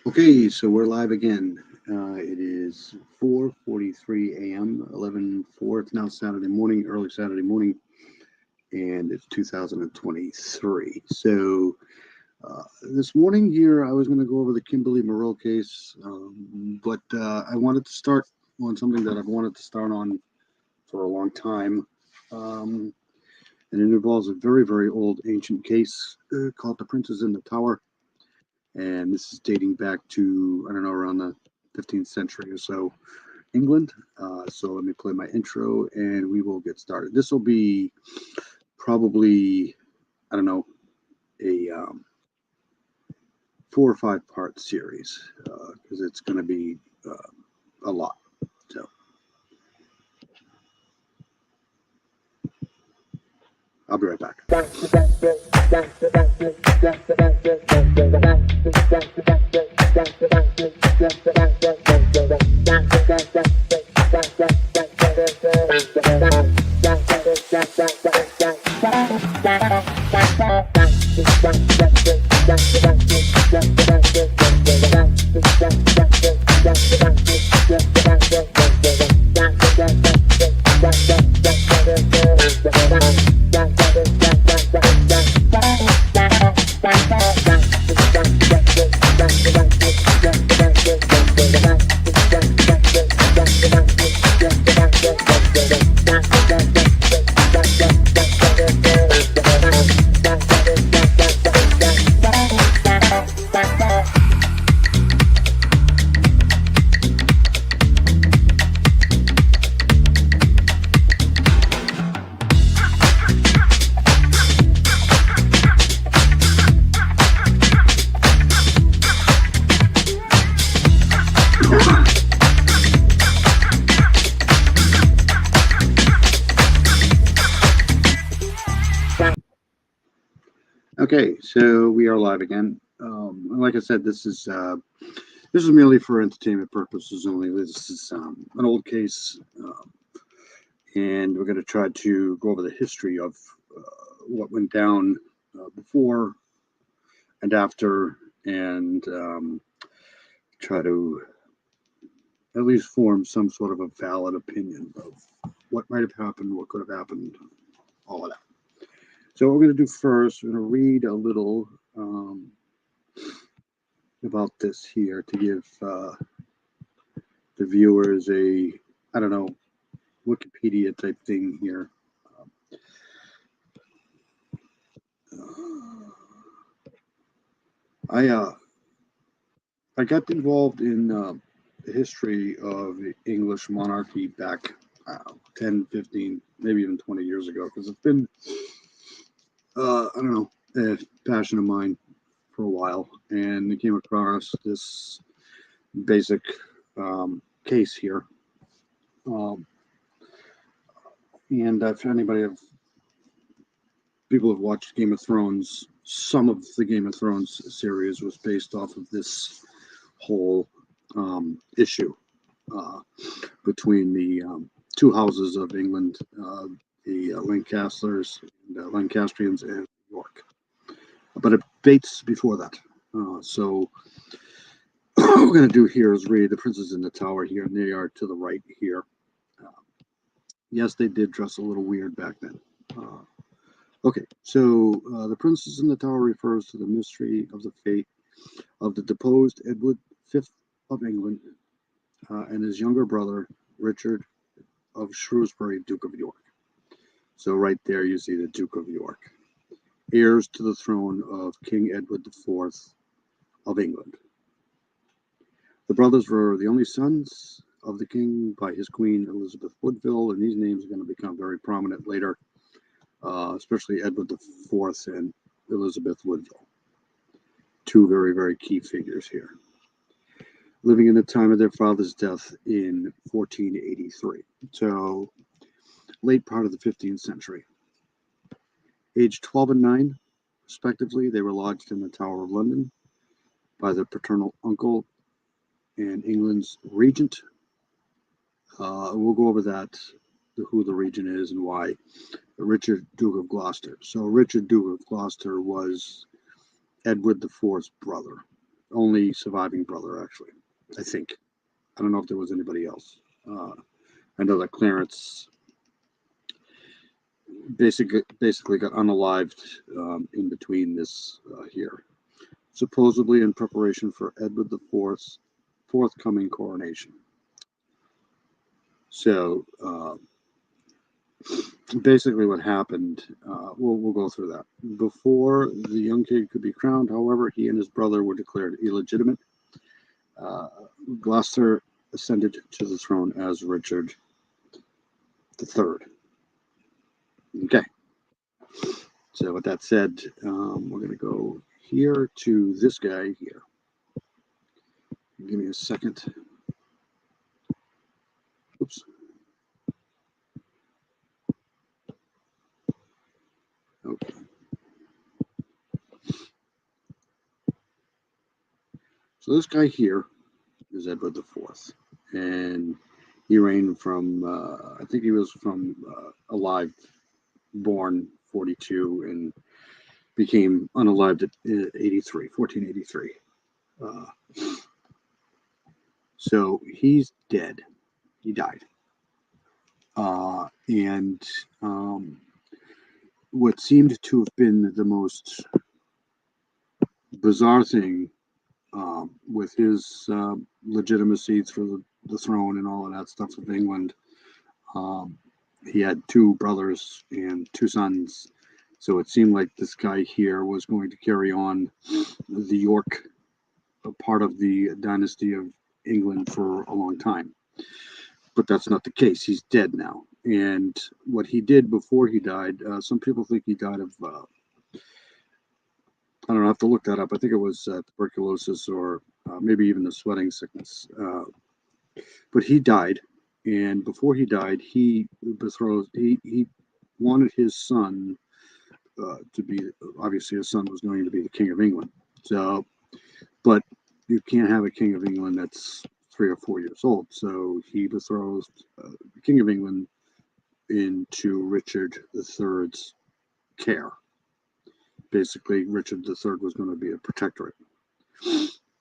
Okay, so we're live again. It is 4:43 a.m., 11:04. It's now Saturday morning, early Saturday morning, and it's 2023. So this morning here, I was going to go over the Kimberly Moreau case, but I wanted to start on something that I've wanted to start on for a long time. Um, and it involves a very, very old ancient case called The Princes in the Tower. And this is dating back to, I don't know, around the 15th century or so, England. So let me play my intro and we will get started. This will be probably, I don't know, a 4 or 5 part series because it's going to be a lot. So I'll be right back. Okay, so we are live again. Like I said, this is merely for entertainment purposes only. This is an old case, and we're going to try to go over the history of what went down before and after, and try to at least form some sort of a valid opinion of what might have happened, what could have happened, all of that. So, what we're going to do first, we're going to read a little about this here to give the viewers a, I don't know, Wikipedia type thing here. I I got involved in the history of the English monarchy back 10, 15, maybe even 20 years ago because it's been, I don't know, a passion of mine for a while. And I came across this basic case here. Um, and if anybody have people have watched Game of Thrones, some of the Game of Thrones series was based off of this whole issue uh, between the two houses of England, the Lancasters, and Lancastrians, and York. But it dates before that. So what we're going to do here is read The Princes in the Tower here, and they are to the right here. Uh, yes, they did dress a little weird back then. Uh, okay, so The Princes in the Tower refers to the mystery of the fate of the deposed Edward V of England and his younger brother, Richard of Shrewsbury, Duke of York. So right there you see the Duke of York, heirs to the throne of King Edward IV of England. The brothers were the only sons of the king by his queen Elizabeth Woodville, and these names are going to become very prominent later, especially Edward IV and Elizabeth Woodville. Two very, very key figures here, living in the time of their father's death in 1483. So late part of the 15th century. Aged 12 and 9, respectively, they were lodged in the Tower of London by their paternal uncle and England's regent. We'll go over that, who the regent is and why. Richard, Duke of Gloucester. So Richard, Duke of Gloucester, was Edward IV's brother. only surviving brother, actually. I think. I don't know if there was anybody else. I know that Clarence basically got unalived in between this here, supposedly in preparation for Edward the Fourth's forthcoming coronation. So basically, what happened, we'll go through that. Before the young king could be crowned, however, he and his brother were declared illegitimate. Gloucester ascended to the throne as Richard III. Okay. So with that said, we're going to go here to this guy here. Give me a second. Oops. Okay. So this guy here is Edward IV, and he reigned from, I think he was from alive, born 42, and became unalived at 1483. So he's dead. He died. And what seemed to have been the most bizarre thing with his legitimacy through the throne and all of that stuff of England, he had two brothers and two sons. So it seemed like this guy here was going to carry on the York part of the dynasty of England for a long time. But that's not the case. He's dead now. And what he did before he died, some people think he died of, I don't know, I have to look that up. I think it was tuberculosis or maybe even the sweating sickness. But he died. And before he died, he wanted his son to be, obviously his son was going to be the King of England. So, but you can't have a King of England that's 3 or 4 years old. So he betrothed the King of England into Richard III's care. Basically, Richard III was going to be a protectorate.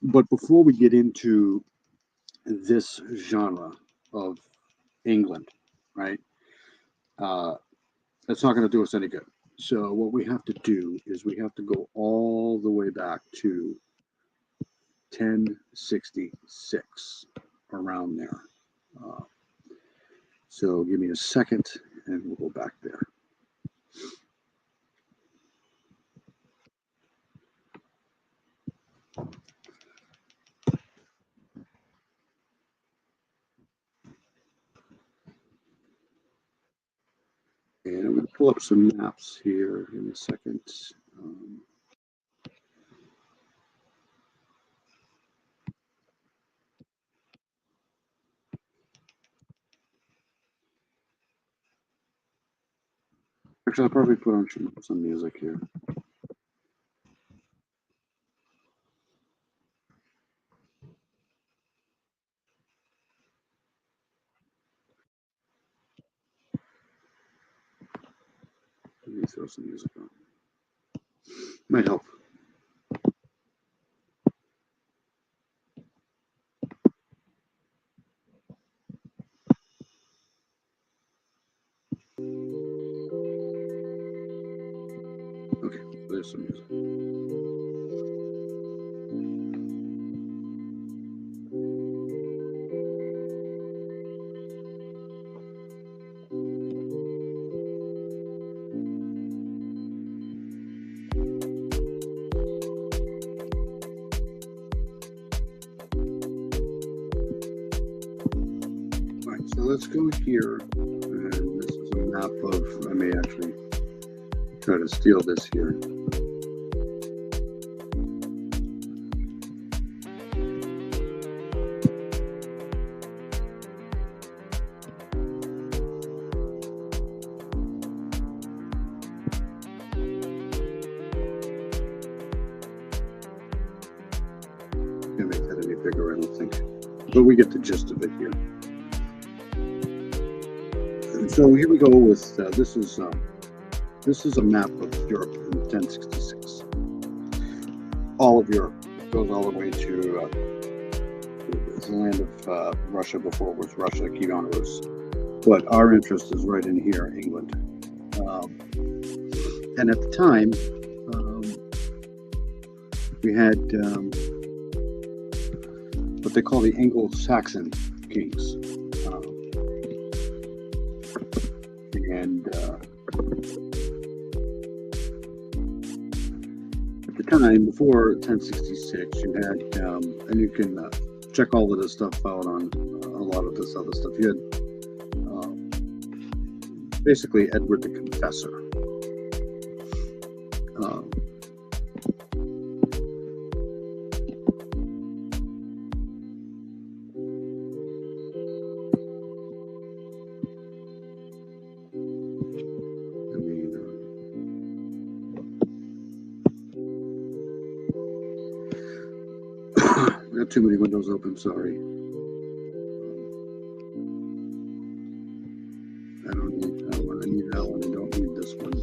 But before we get into this genre of England, right, that's not going to do us any good. So what we have to do is we have to go all the way back to 1066, around there. So give me a second and we'll go back there. And I'm going to pull up some maps here in a second. Actually, I'll probably put on some music here. Let me throw some music on. Might help. Okay, there's some music. All right, so let's go here, and this is a map of, I may actually try to steal this here. Can't make that any bigger, I don't think, but we get the gist of it here. So here we go with this is a map of Europe in 1066. All of Europe goes all the way to the land of Russia before it was Russia, Kievan Rus. But our interest is right in here, England. And at the time, we had what they call the Anglo-Saxon kings. At the time, before 1066, you had, and you can check all of this stuff out on a lot of this other stuff. You had basically Edward the Confessor. I got too many windows open, sorry. I don't need that one. I need that one. I don't need this one.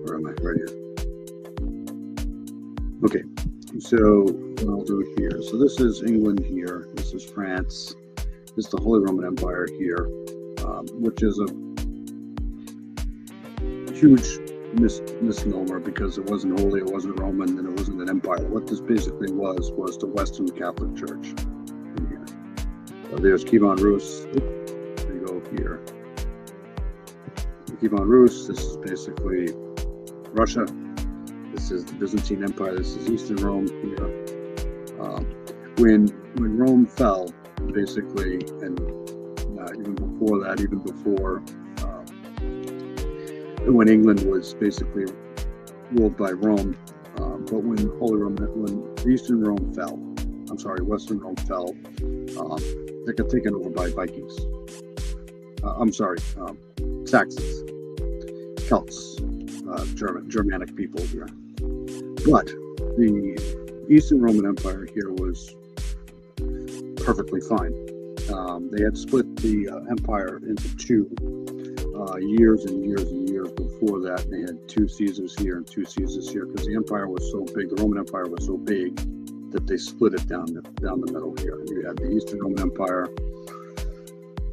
Where am I? Right here. Okay, so I'll do it here. So this is England here. This is France. This is the Holy Roman Empire here, which is a huge misnomer because it wasn't holy, it wasn't Roman, and it wasn't an empire. What this basically was the Western Catholic Church in here. So there's Kievan Rus. We go here. Kievan Rus. This is basically Russia. This is the Byzantine Empire. This is Eastern Rome here. When Rome fell, basically, and even before that, even before. When England was basically ruled by Rome, but when Eastern Rome fell, Western Rome fell, they got taken over by Vikings. Saxons, Celts, Germanic people here. But the Eastern Roman Empire here was perfectly fine. They had split the empire into two. Years and years and years before that, they had two Caesars here and two Caesars here because the empire was so big, the Roman Empire was so big that they split it down the middle here. You had the Eastern Roman Empire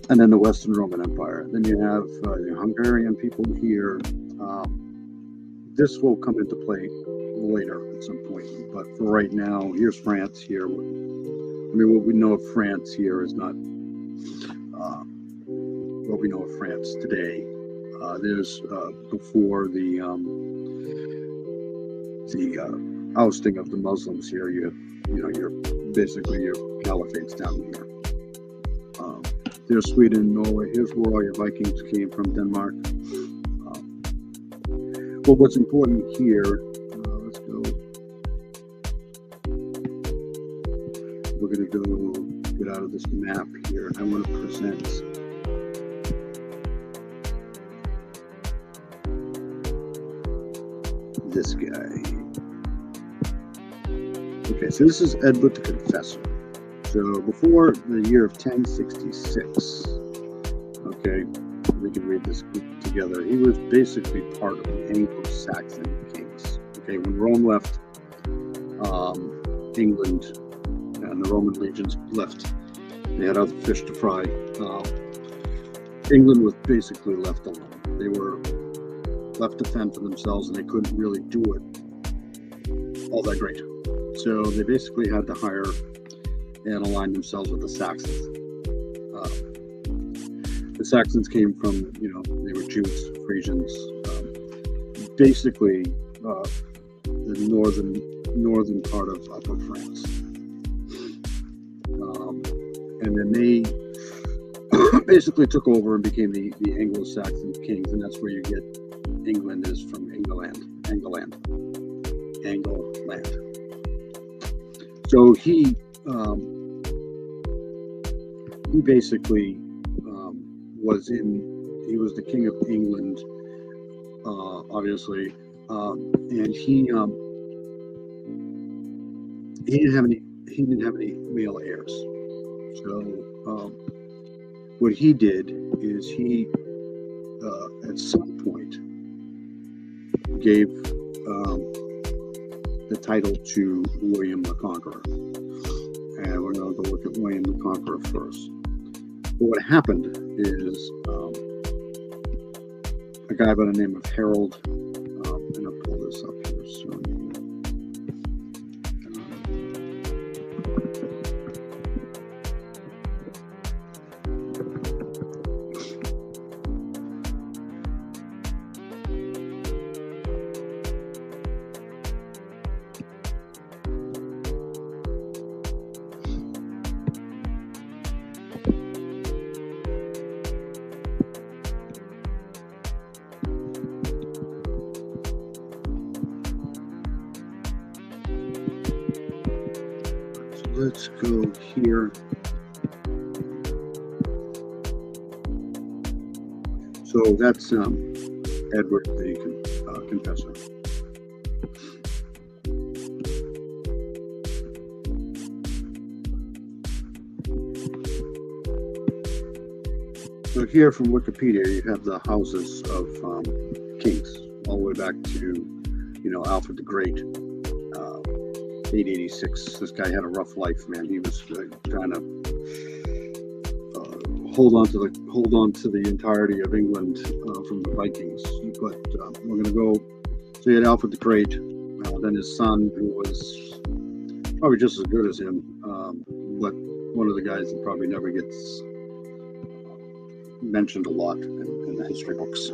and then the Western Roman Empire. Then you have the Hungarian people here. This will come into play later at some point, but for right now, here's France here. What we know of France here is not what we know of France today. There's before the ousting of the Muslims here. You're basically your caliphates down here. There's Sweden, Norway. Here's where all your Vikings came from, Denmark. But what's important here? Let's go. We're going to go get out of this map here. I want to present. This guy. Okay, so this is Edward the Confessor. So before the year of 1066, okay, we can read this together. He was basically part of the Anglo-Saxon kings. Okay, when Rome left England and the Roman legions left, they had other fish to fry. England was basically left alone. They were left to fend for themselves, and they couldn't really do it all that great. So they basically had to hire and align themselves with the Saxons. The Saxons came from, they were Jews, Frisians, basically the northern part of Upper France. And then they basically took over and became the Anglo-Saxon kings, and that's where you get England is from Angleland. So he basically he was the king of England, obviously, and he didn't have any male heirs. So what he did is he at some point gave the title to William the Conqueror. And we're going to go look at William the Conqueror first. But what happened is a guy by the name of Harold, and I'll pull this up here soon. Let's go here. So that's Edward the Confessor. So here from Wikipedia, you have the houses of kings, all the way back to, Alfred the Great. 886. This guy had a rough life, man. He was trying to hold on to the entirety of England from the Vikings. But we're going to go. So you had Alfred the Great, then his son, who was probably just as good as him, but one of the guys that probably never gets mentioned a lot in the history books.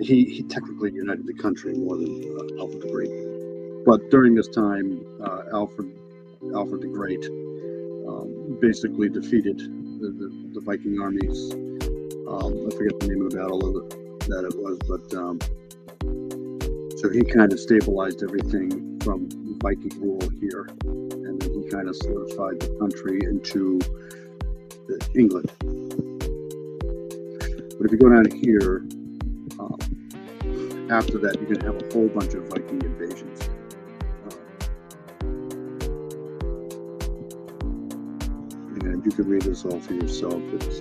He technically united the country more than Alfred the Great. But during this time, Alfred the Great basically defeated the Viking armies. I forget the name of the battle that it was, but so he kind of stabilized everything from Viking rule here, and then he kind of solidified the country into England. But if you go down here, after that, you're going to have a whole bunch of Viking invasions. And you can read this all for yourself. It's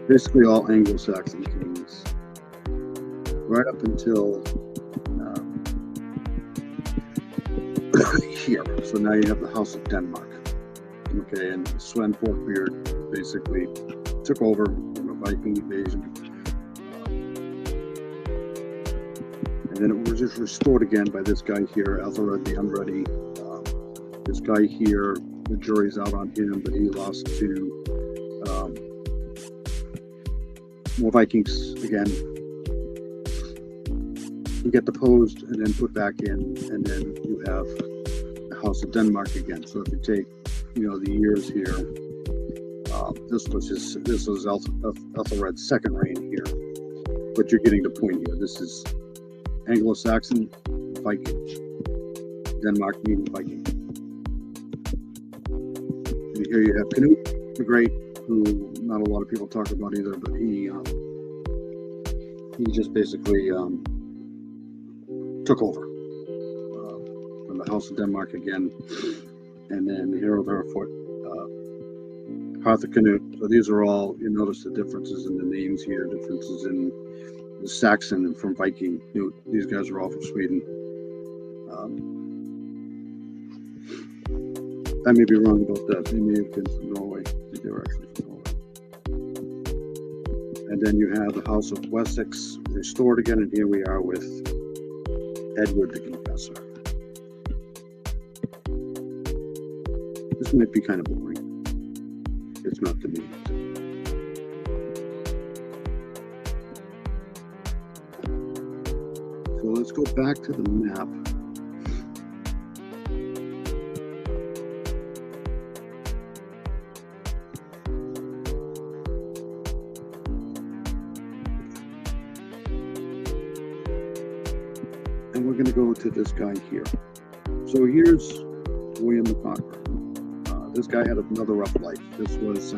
basically all Anglo-Saxon kings, right up until here. So now you have the House of Denmark. Okay, and Sven Forkbeard basically took over from a Viking invasion. And then it was just restored again by this guy here, Ethelred the Unready. This guy here, the jury's out on him, but he lost to more Vikings again. You get deposed and then put back in, and then you have the House of Denmark again. So if you take, the years here, this was Ethelred's second reign here. But you're getting the point here. This is Anglo-Saxon, Viking. Denmark meaning Viking. And here you have Canute the Great, who not a lot of people talk about either, but he just basically took over from the House of Denmark again, and then Harold Harefoot, Harthacnut. So these are all, you notice the differences in the names here, differences in the Saxon and from Viking. These guys are all from Sweden. I may be wrong about that. They may have been from Norway. I think they were actually from Norway. And then you have the House of Wessex restored again, and here we are with Edward the Confessor. This might be kind of boring. It's not to me. So let's go back to the map. And we're going to go to this guy here. So here's William the Conqueror. This guy had another rough life. This was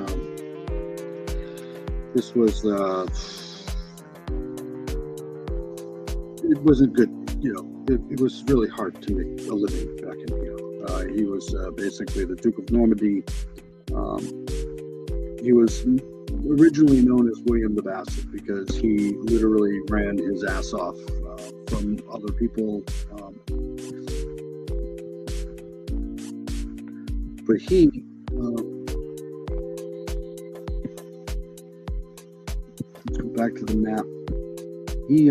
it wasn't good. It was really hard to make a living back in here. He was basically the Duke of Normandy. He was originally known as William the Bastard because he literally ran his ass off from other people But he, let's go back to the map. He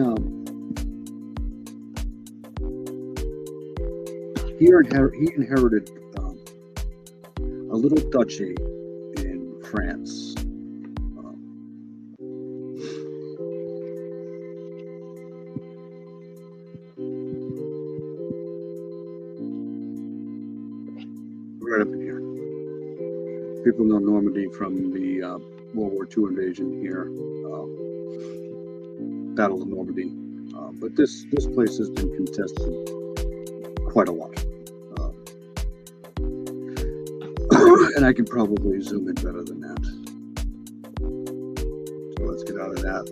inherited a little duchy in France. Right up in here. People know Normandy from the World War II invasion here, Battle of Normandy. But this place has been contested quite a lot. And I can probably zoom in better than that. So let's get out of that.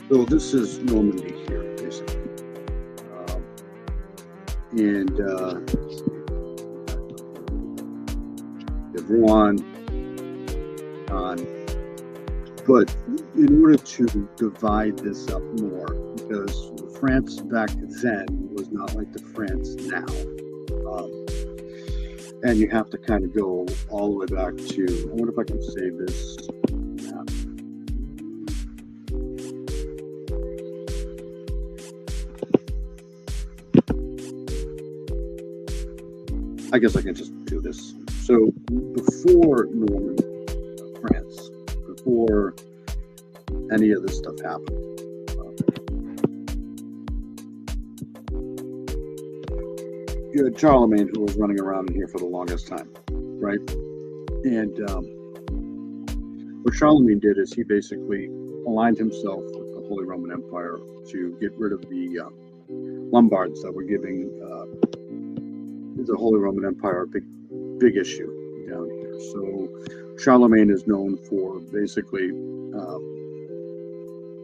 So this is Normandy here, basically. And Rouen, but in order to divide this up more, because France back then was not like the France now, and you have to kind of go all the way back to, I wonder if I can save this map. I guess I can just do this. So before Normandy, France, before any of this stuff happened, you had Charlemagne, who was running around in here for the longest time, right? And what Charlemagne did is he basically aligned himself with the Holy Roman Empire to get rid of the Lombards that were giving the Holy Roman Empire a big issue down here. So Charlemagne is known for basically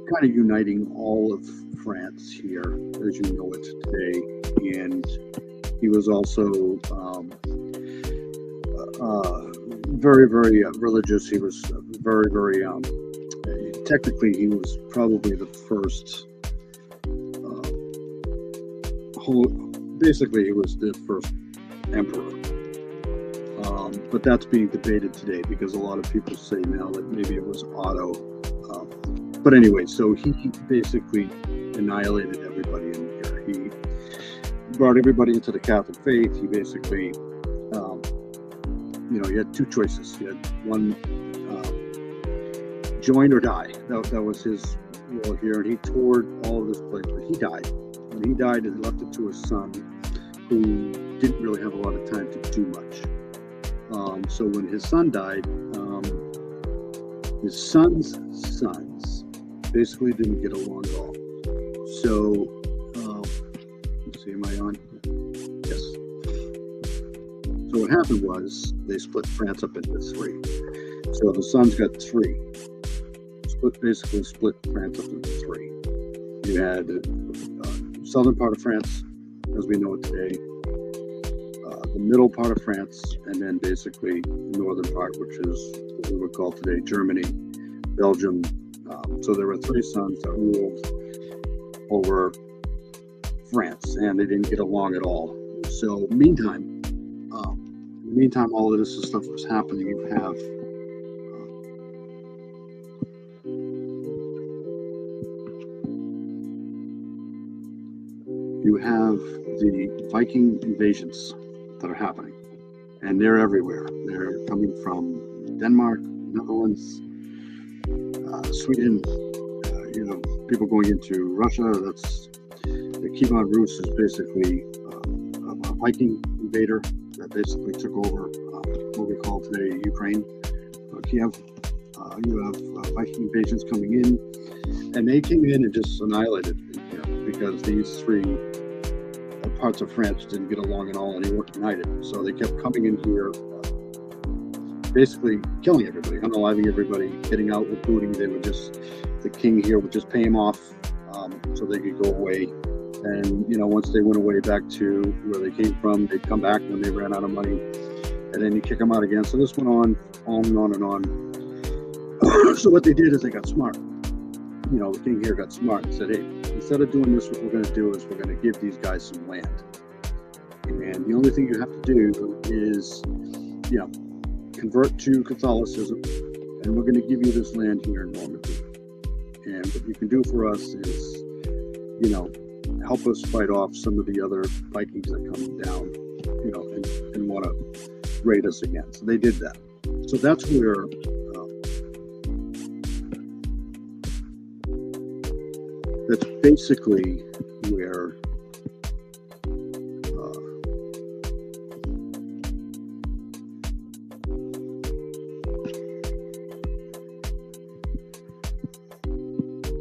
kind of uniting all of France here as you know it today. And he was also very, very religious. He was very, very technically he was probably the first basically he was the first emperor, but that's being debated today because a lot of people say now that maybe it was Otto, but anyway, so he basically annihilated everybody in here. He brought everybody into the Catholic faith. He basically you had two choices. You had one, join or die. That was his role here, and he toured all of this place, but he died. When he died, he left it to his son, who didn't really have a lot of time to do much. So when his son died, his son's sons basically didn't get along at all. So, let's see, am I on? Yes. So what happened was they split France up into three. So the sons got three. Basically split France up into three. You had the southern part of France, as we know it today, the middle part of France, and then basically the northern part, which is what we would call today Germany, Belgium. So there were three sons that ruled over France, and they didn't get along at all. So meantime, all of this stuff was happening. You have the Viking invasions that are happening, and they're everywhere. They're coming from Denmark, Netherlands, Sweden. People going into Russia. That's the Kievan Rus is basically a Viking invader that basically took over what we call today Ukraine, Kiev. You have Viking invasions coming in, and they came in and just annihilated here because these three parts of France didn't get along at all, and they weren't united. So they kept coming in here, basically killing everybody, unaliving everybody, getting out with booty. The king here would just pay him off so they could go away. And, once they went away back to where they came from, they'd come back when they ran out of money, and then you kick them out again. So this went on and on and on. So what they did is they got smart. The king here got smart and said, hey, instead of doing this, what we're going to do is we're going to give these guys some land. And the only thing you have to do is, convert to Catholicism, and we're going to give you this land here in Normandy. And what you can do for us is, help us fight off some of the other Vikings that come down, and want to raid us again. So they did that. So that's where that's basically where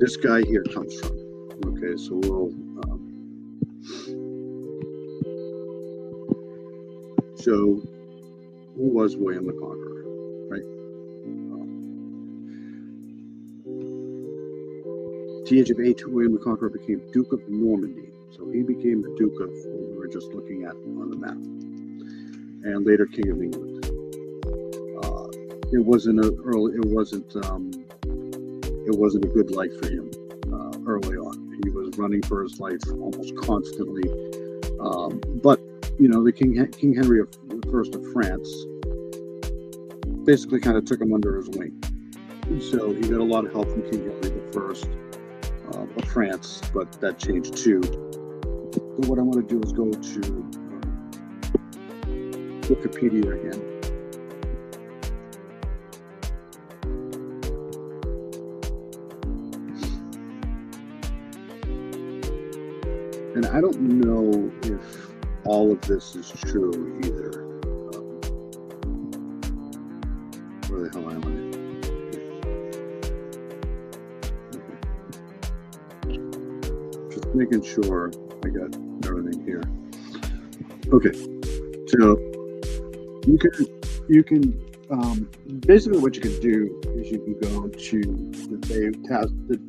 this guy here comes from. Okay, so we'll so who was William the Conqueror, right? At the age of 8, William the Conqueror became Duke of Normandy. So he became the Duke of what we were just looking at on the map, and later King of England. It wasn't a good life for him early on. He was running for his life almost constantly. But the King Henry I of France basically kind of took him under his wing. So he got a lot of help from King Henry I of France, but that changed too. But what I want to do is go to Wikipedia again. And I don't know if all of this is true either. Where the hell am I? Okay. Just making sure I got everything here. Okay, so you can basically what you can do is you can go to the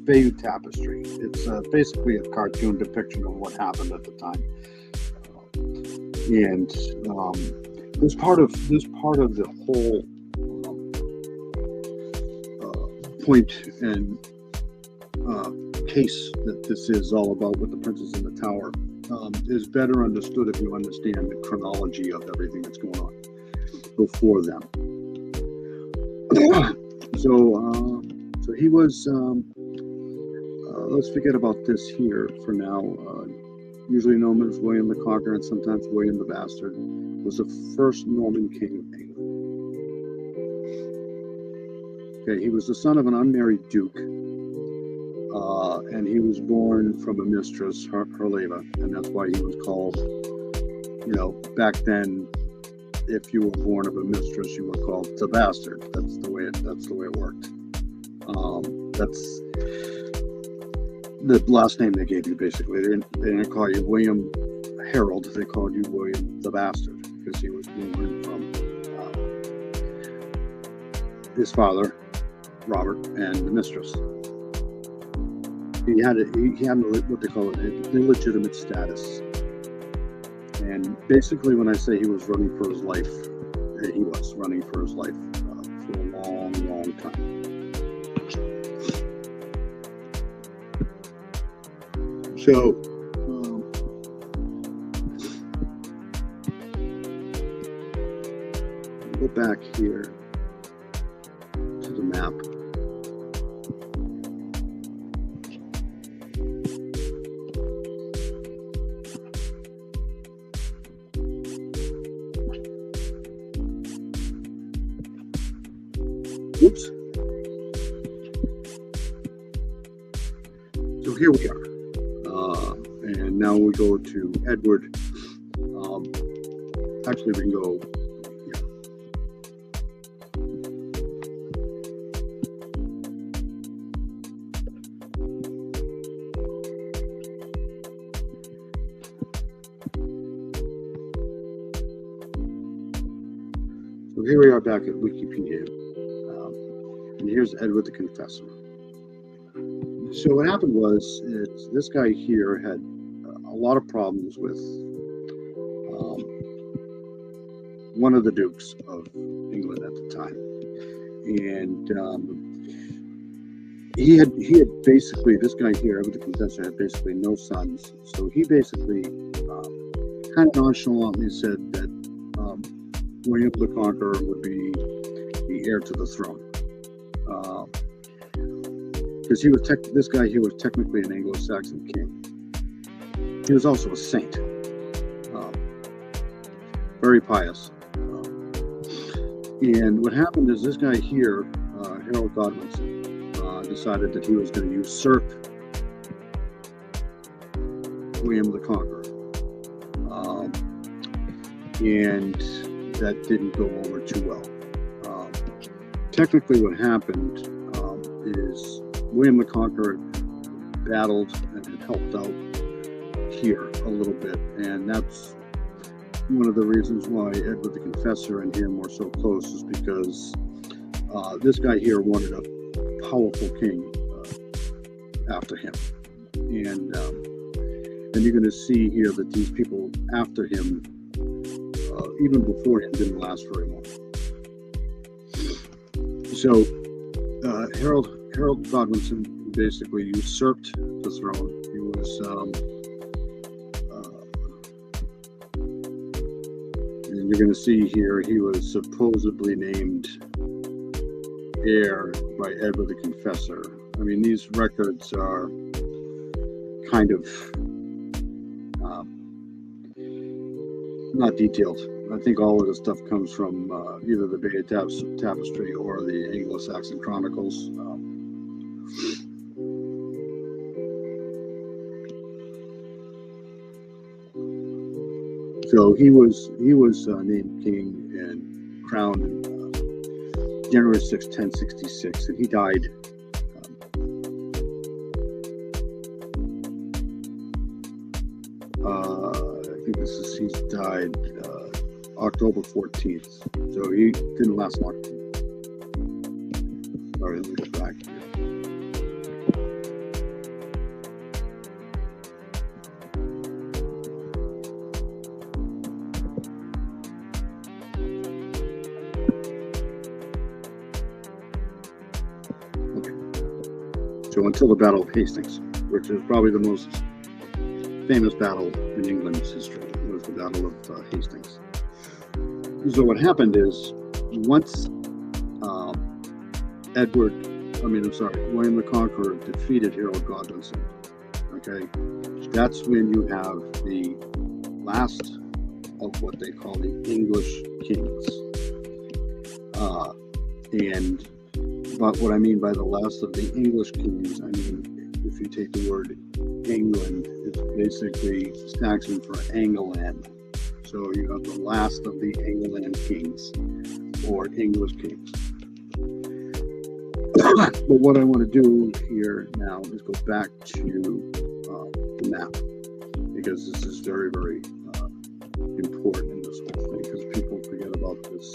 Bayeux Tapestry. It's basically a cartoon depiction of what happened at the time, and this part of the whole point and case that this is all about with the Princess in the Tower is better understood if you understand the chronology of everything that's going on before them. So he was, let's forget about this here for now, usually known as William the Conqueror and sometimes William the Bastard, was the first Norman king of England. Okay, he was the son of an unmarried duke, and he was born from a mistress, Herleva, and that's why he was called, back then, if you were born of a mistress, you were called the bastard. That's the way it worked. That's the last name they gave you, basically. They didn't call you William Harold. They called you William the Bastard because he was born from his father, Robert, and the mistress. He had what they call an illegitimate status. And basically, when I say he was running for his life, he was running for his life for a long, long time. So, go back here to the map. Oops. So here we are. And now we go to Edward. Actually, we can go. Yeah. So here we are back at Wikipedia, and here's Edward the Confessor. So what happened was, this guy here had a lot of problems with one of the dukes of England at the time, and he had basically, this guy here, Edward the Confessor, had basically no sons. So he basically kind of nonchalantly said that William the Conqueror would be the heir to the throne, because this guy here was technically an Anglo-Saxon king. He was also a saint, very pious. And what happened is, this guy here, Harold Godwinson, decided that he was going to usurp William the Conqueror, and that didn't go over too well. Technically, what happened is William the Conqueror battled and had helped out here a little bit, and that's one of the reasons why Edward the Confessor and him were so close, is because this guy here wanted a powerful king after him, and you're going to see here that these people after him, even before him, didn't last very long. So Harold Godwinson basically usurped the throne. He was and you're going to see here, he was supposedly named heir by Edward the Confessor. I mean, these records are kind of not detailed. I think all of this stuff comes from either the Bay of Tapestry or the Anglo-Saxon Chronicles. So he was named king and crowned in January 6, 1066, and he died he died October 14th, so he didn't last long. All right, let me go back here. Okay. So until the Battle of Hastings, which is probably the most famous battle in England's history, was the Battle of Hastings. So what happened is, once William the Conqueror defeated Harold Godwinson, okay, that's when you have the last of what they call the English kings. But what I mean by the last of the English kings, I mean, if you take the word England, it's basically Saxon for Angleland. So you have the last of the Angleland kings, or English kings. But what I want to do here now is go back to the map, because this is very, very important in this whole thing, because people forget about this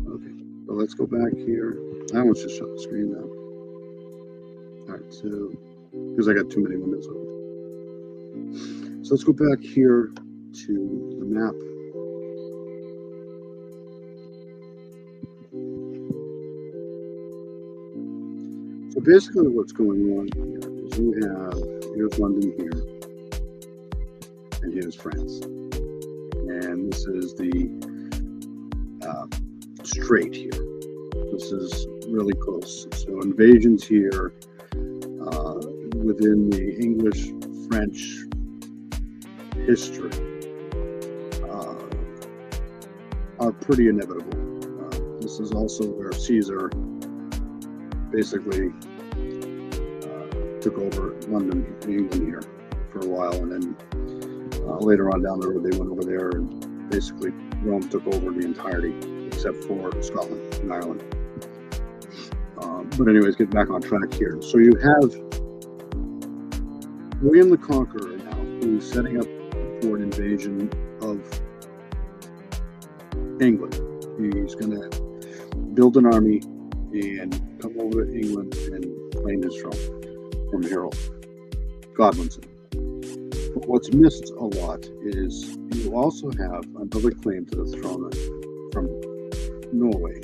Okay, so let's go back here. I almost just shut the screen now. All right, so because I got too many windows open. So let's go back here to the map. So basically what's going on here is here's London here, and here's France. And this is the strait here. This is really close. So invasions here within the English-French history are pretty inevitable. This is also where Caesar basically took over London, England here for a while, and then later on down the road they went over there, and basically Rome took over the entirety except for Scotland and Ireland. But anyways, get back on track here. So you have William the Conqueror now, who's setting up for an invasion of England. He's going to build an army and come over to England and claim his throne from Harold Godwinson. But what's missed a lot is you also have another claim to the throne from Norway,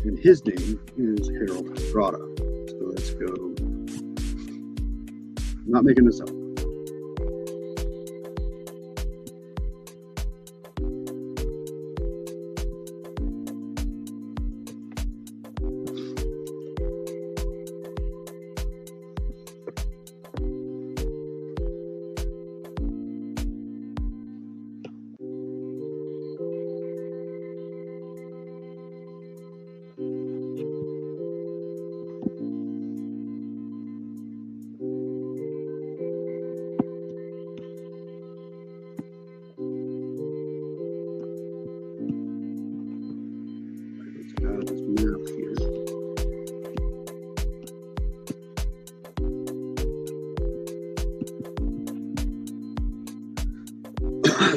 and his name is Harald Hardrada. So let's go. I'm not making this up.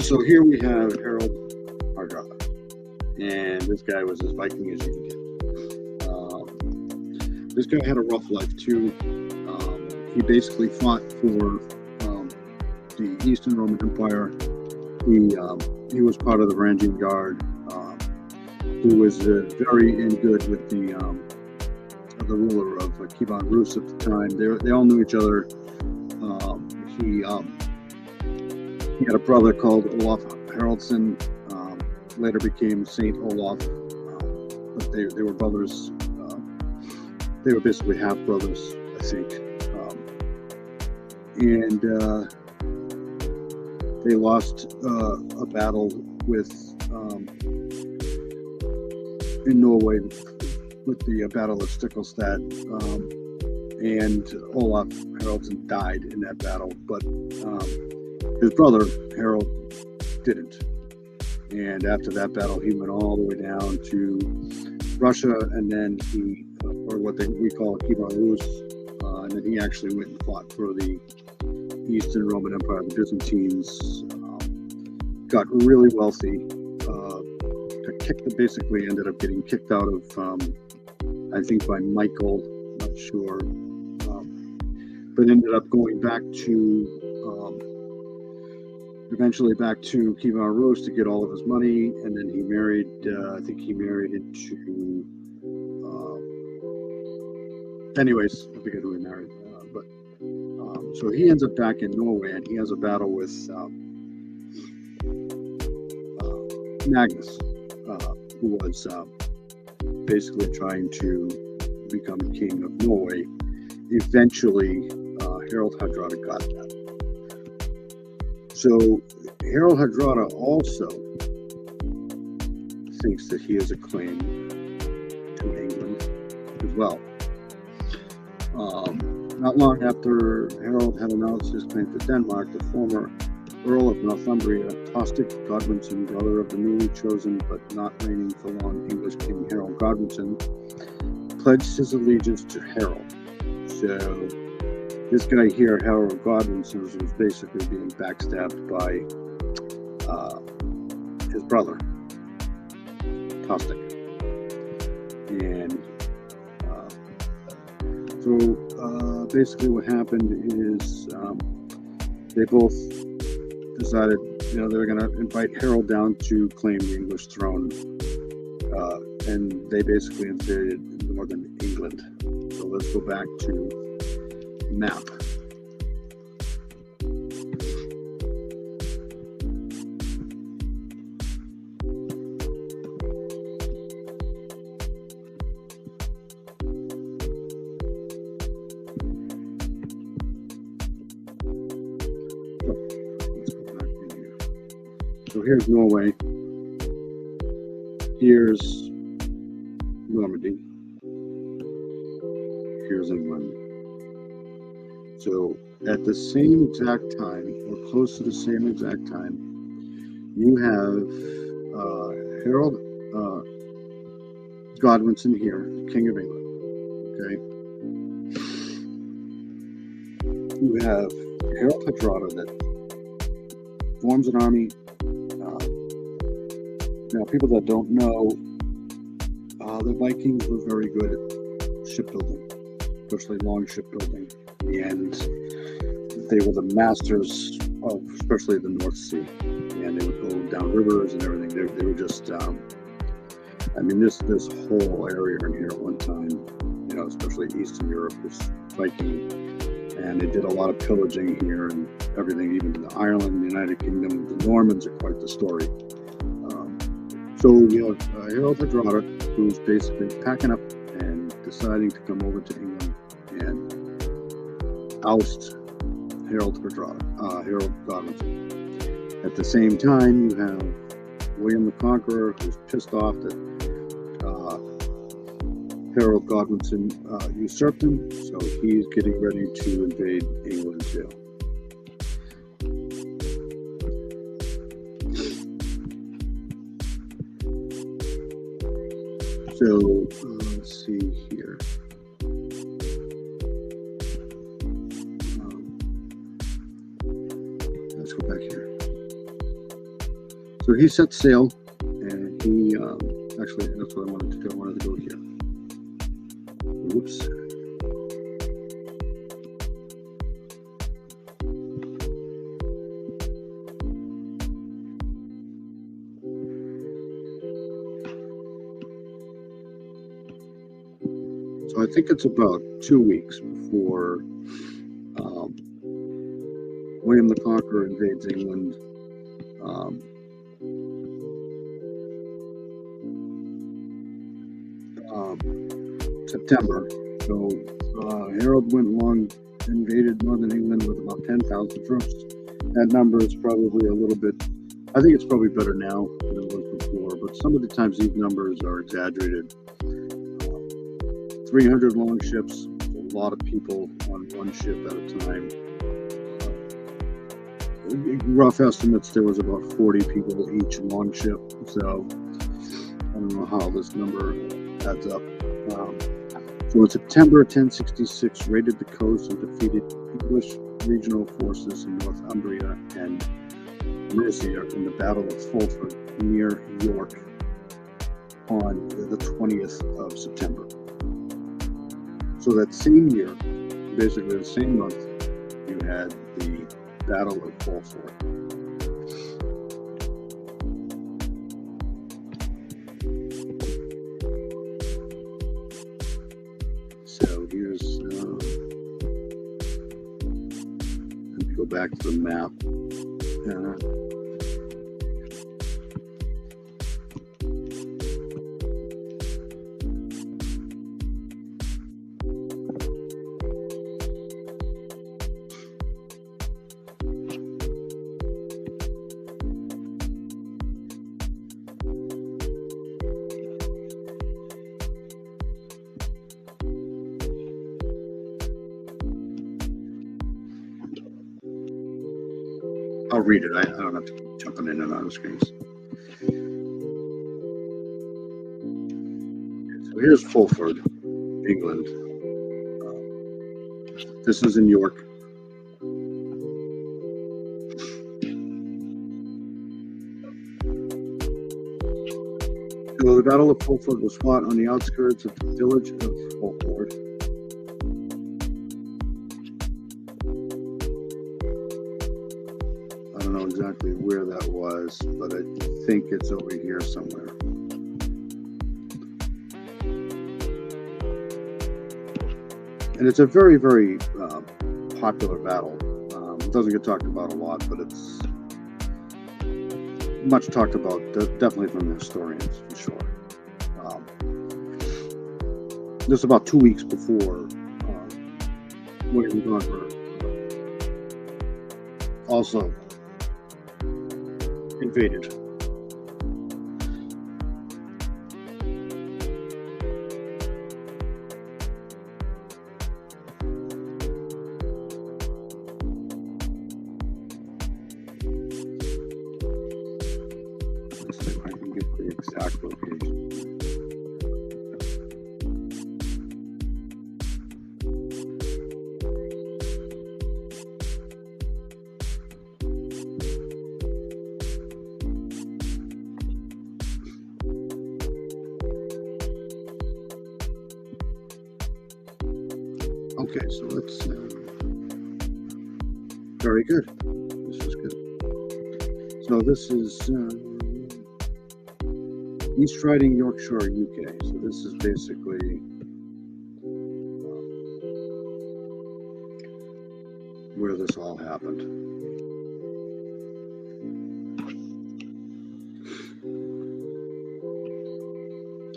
So here we have Harald Hardrada, and this guy was as Viking as you can get. This guy had a rough life too. He basically fought for the Eastern Roman Empire. He was part of the Varangian Guard. He was very in good with the ruler of Kievan Rus at the time. They all knew each other. He had a brother called Olaf Haraldsson, later became Saint Olaf, but they were brothers. They were basically half brothers, I think. And they lost a battle in Norway with the Battle of Stiklestad, and Olaf Haraldsson died in that battle, but his brother, Harold, didn't. And after that battle, he went all the way down to Russia, and then or what we call Kievan Rus, and then he actually went and fought for the Eastern Roman Empire, the Byzantines, got really wealthy, basically ended up getting kicked out of, I think by Michael, not sure, but ended up going back to, eventually back to Kievan Rus to get all of his money, and then he married, I think he married into, anyways, I forget who he married, but so he ends up back in Norway, and he has a battle with Magnus, who was basically trying to become king of Norway. Eventually, Harald Hardrada got that. So Harald Hardrada also thinks that he has a claim to England as well. Not long after Harold had announced his claim to Denmark, the former Earl of Northumbria, Tostig Godwinson, brother of the newly chosen but not reigning for long English King Harold Godwinson, pledged his allegiance to Harold. So this guy here, Harold Godwinson, was basically being backstabbed by his brother, Tostig. And so basically what happened is they both decided, they were going to invite Harold down to claim the English throne, and they basically invaded northern England. So let's go back to map. So here's Norway, here's Normandy, here's England. So at the same exact time, or close to the same exact time, you have Harold Godwinson here, King of England. Okay. You have Harald Hardrada that forms an army. Now, people that don't know, the Vikings were very good at shipbuilding, especially long shipbuilding, and they were the masters of especially the North Sea, and they would go down rivers and everything. They were just, I mean, this whole area in here at one time, you know, especially Eastern Europe, was Viking, and they did a lot of pillaging here and everything, even in Ireland, the United Kingdom. The Normans are quite the story. So you have Harold Hardrada, who's basically packing up and deciding to come over to England and oust Harold Godwinson. At the same time, you have William the Conqueror, who's pissed off that Harold Godwinson usurped him, so he's getting ready to invade England too. So let's see here. Let's go back here. So he set sail, and he actually, that's what I wanted to do. I wanted to go here. Whoops. So I think it's about 2 weeks before William the Conqueror invades England. September. So Harold went along, invaded northern England with about 10,000 troops. That number is probably a little bit, I think it's probably better now than it was before, but some of the times these numbers are exaggerated. 300 long ships, a lot of people on one ship at a time. Rough estimates, there was about 40 people each long ship, so I don't know how this number adds up. So in September 1066, raided the coast and defeated English regional forces in Northumbria and Mercia in the Battle of Fulford near York on the 20th of September. So that same year, basically the same month, you had the Battle of Fulford. So here's, let me go back to the map. I'll read it. I don't have to keep jumping in and out of screens. So here's Fulford, England. This is in York. So the Battle of Fulford was fought on the outskirts of the village of Fulford. I don't know exactly where that was, but I think it's over here somewhere. And it's a very, very popular battle. It doesn't get talked about a lot, but it's much talked about, definitely from the historians, for sure. This is about 2 weeks before William the Conqueror also invaded. Let's see if I can get the exact location. Okay, so let's. Very good. This is good. So this is East Riding, Yorkshire, UK. So this is basically where this all happened.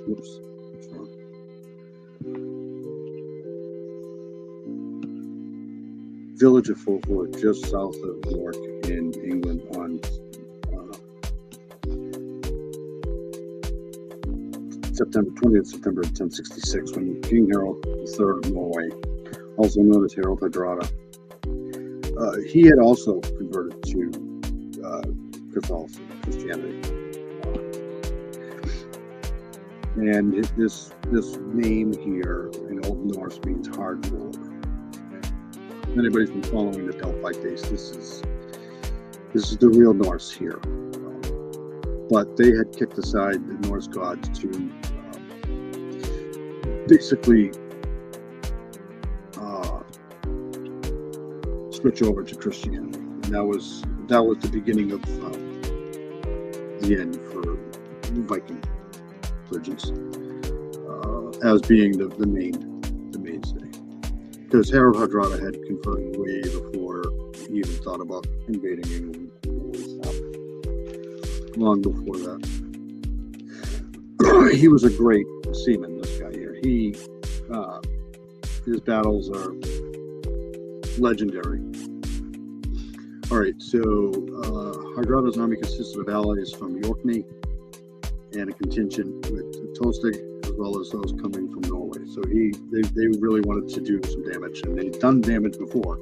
Whoops, what's wrong? Village of Fulford, just south of York in England, on September 20th, September 1066, when King Harold III of Norway, also known as Harold Hardrada, he had also converted to Catholicism, Christianity. And this name here in Old Norse means hard road. Anybody's been following the Delphite days, this is the real Norse here. But they had kicked aside the Norse gods to basically switch over to Christianity, and that was the beginning of the end for Viking religions, as being the mainstay. Because Harold Hardrada had converted way before he even thought about invading England. Long before that. He was a great seaman, this guy here. His battles are legendary. All right, so Hardrada's army consisted of allies from Orkney and a contingent with Tostig, as well as those coming from Norway. So they really wanted to do some damage, and they'd done damage before.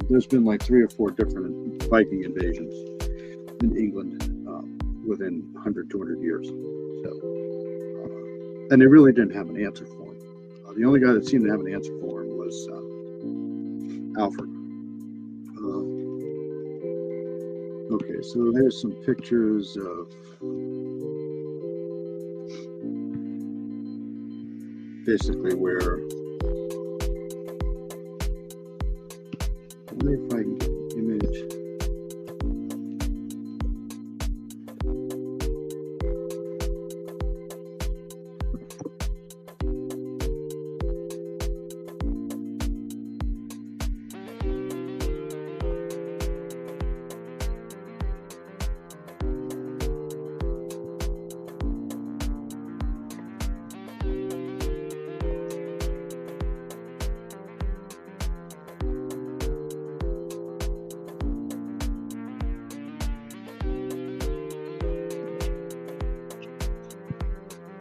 There's been like 3 or 4 different Viking invasions in England within 100, 200 years. So, and they really didn't have an answer for him. The only guy that seemed to have an answer for him was Alfred. Okay, so there's some pictures of basically where. I wonder if I can get an image.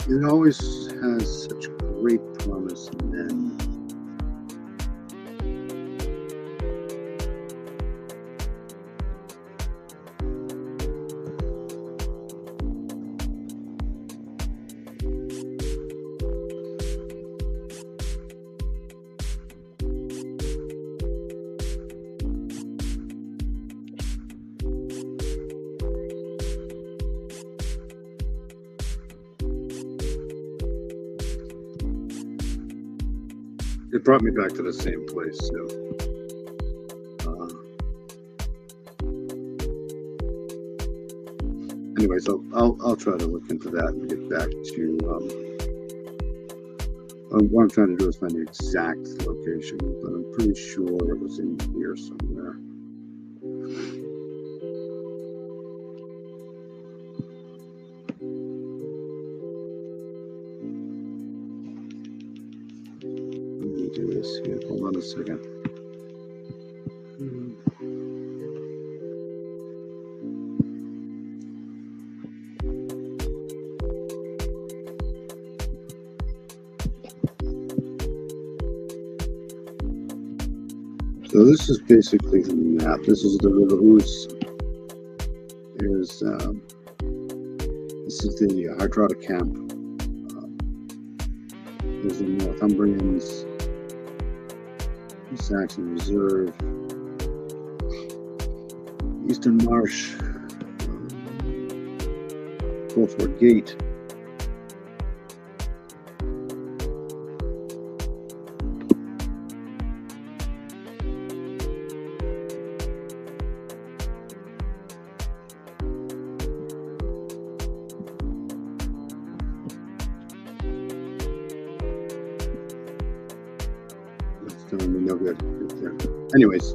It always has such great promise, and then it brought me back to the same place. So, anyways, I'll try to look into that and get back to. What I'm trying to do is find the exact location, but I'm pretty sure it was in here somewhere. Do this here. Hold on a second. So this is basically the map. This is the River Ouse. This is the Hardrada camp. There's the Northumbrians. Saxon Reserve, Eastern Marsh, Fulford Gate, It's doing me no good. Anyways,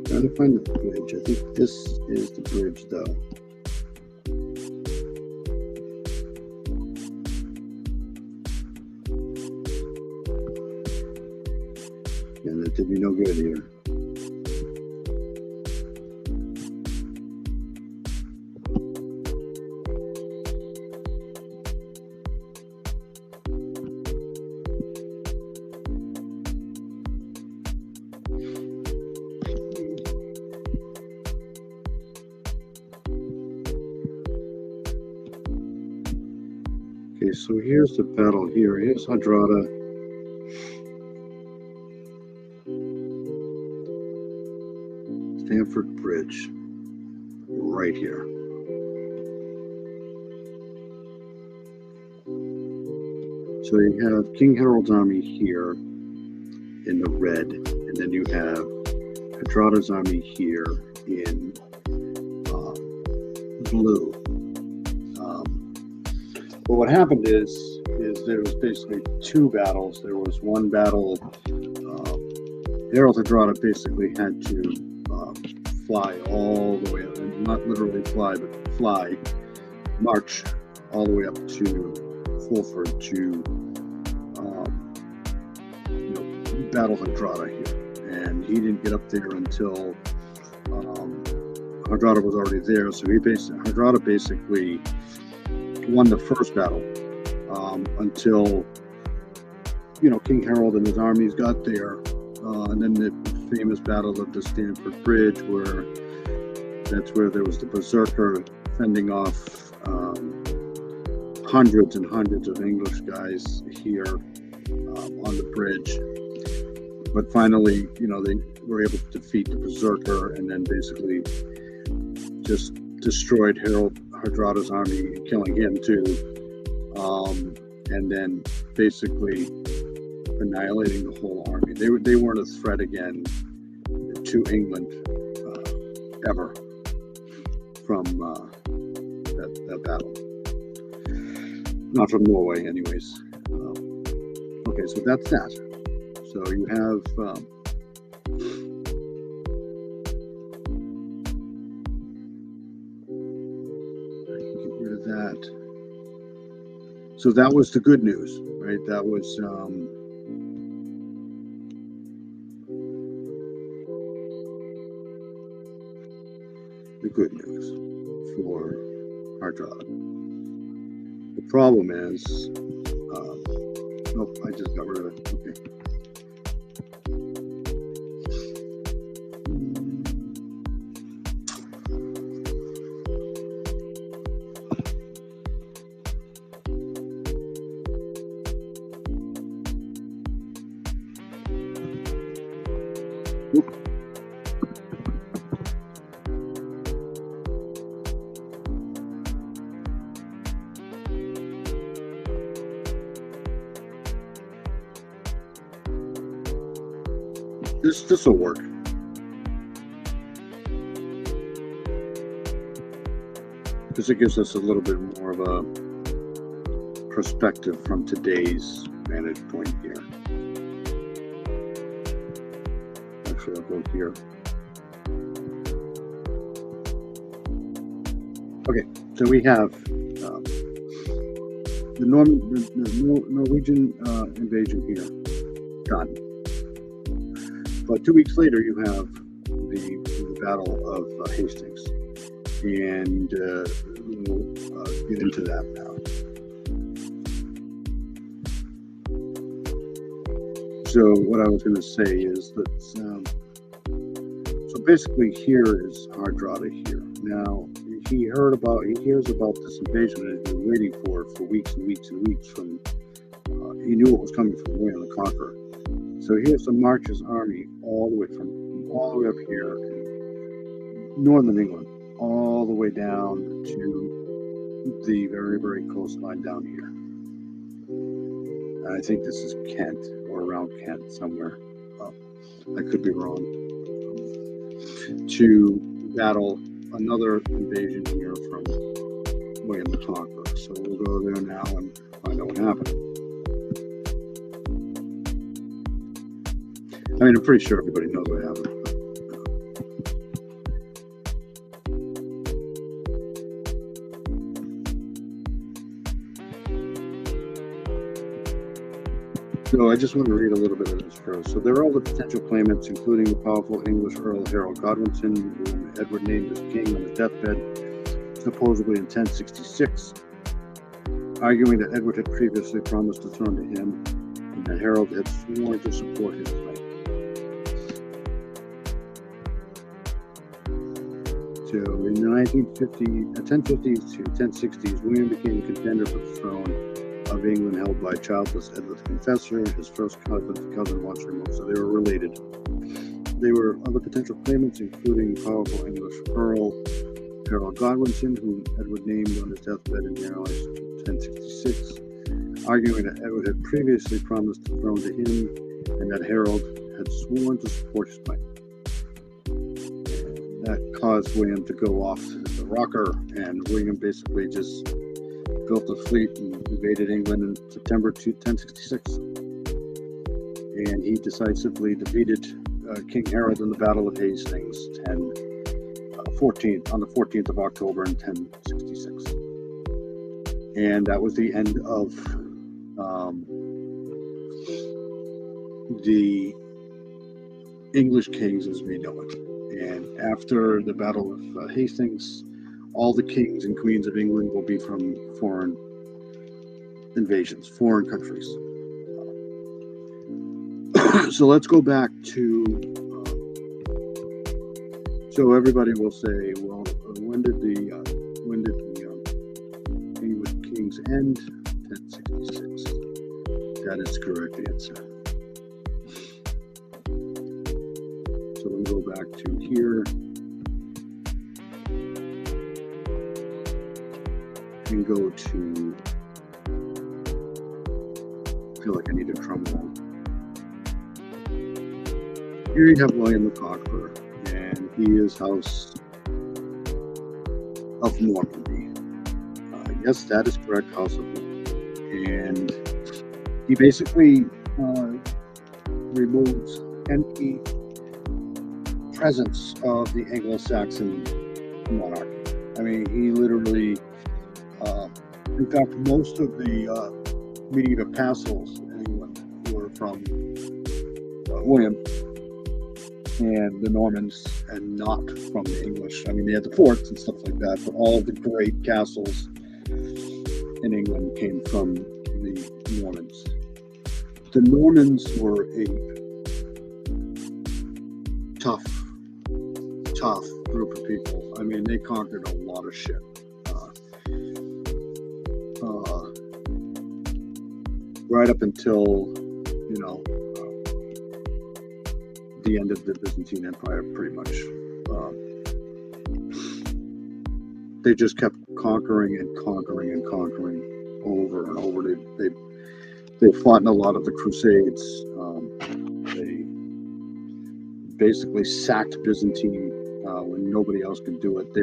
trying to find the bridge. I think this is the bridge, though. And it did me no good here. Okay, so here's the battle here. Here's Hardrada. Stamford Bridge. Right here. So you have King Harold's army here in the red, and then you have Hardrada's army here in blue. But what happened is there was basically two battles. There was one battle. Harold Hardrada basically had to fly all the way up, not literally fly, but fly, march all the way up to Fulford to battle Hardrada here. And he didn't get up there until Hardrada was already there. So Hardrada basically won the first battle until King Harold and his armies got there, and then the famous battle of the Stamford Bridge, that's where there was the berserker fending off hundreds and hundreds of English guys here on the bridge. But finally, they were able to defeat the berserker and then basically just destroyed Hardrada's army, killing him too, and then basically annihilating the whole army. They weren't a threat again to England ever from that battle. Not from Norway, anyways. Okay, so that's that. So you have that. So that was the good news, right? That was the good news for Hardrada. The problem is, nope, I just got rid of it. Okay. This will work. Because it gives us a little bit more of a perspective from today's vantage point here. Actually, I'll go here. Okay, so we have the Norwegian invasion here done. But 2 weeks later, you have the Battle of Hastings, and we'll get into that now. So what I was going to say is that, so basically here is Hardrada here. Now, he hears about this invasion and he's been waiting for weeks and weeks and weeks he knew it was coming from William the Conqueror. So he has to march his army all the way up here in northern England, all the way down to the very, very coastline down here. And I think this is Kent or around Kent somewhere. I could be wrong. To battle another invasion here from William the Conqueror. So we'll go there now and find out what happened. I mean, I'm pretty sure everybody knows what happened. So I just want to read a little bit of this first. So there are all the potential claimants, including the powerful English Earl Harold Godwinson, whom Edward named as king on his deathbed, supposedly in 1066, arguing that Edward had previously promised the throne to him and that Harold had sworn to support his claim. So in the 1050s to 1060s, William became contender for the throne of England, held by childless Edward the Confessor, his first cousin once removed. So they were related. There were other potential claimants, including powerful English Earl Harold Godwinson, whom Edward named on his deathbed in January 1066, arguing that Edward had previously promised the throne to him and that Harold had sworn to support his claim. That caused William to go off the rocker, and William basically just built a fleet and invaded England in September 1066. And he decisively defeated King Harold in the Battle of Hastings on the 14th of October in 1066. And that was the end of the English kings as we know it. And after the Battle of Hastings, all the kings and queens of England will be from foreign invasions, foreign countries. So let's go back to, so everybody will say, well, when did the English kings end? 1066. That is the correct answer. So we go back to here. And go to, I feel like I need a drum roll. Here you have William the Conqueror, and he is House of Normandy. Yes, that is correct, House of Normandy. And he basically removes any presence of the Anglo-Saxon monarchy. I mean, he literally, in fact, most of the medieval castles in England were from William and the Normans, and not from the English. I mean, they had the forts and stuff like that, but all of the great castles in England came from the Normans. The Normans were a tough group of people. I mean, they conquered a lot of shit. Right up until, the end of the Byzantine Empire, pretty much. They just kept conquering over and over. They fought in a lot of the Crusades. They basically sacked Byzantine when nobody else could do it. The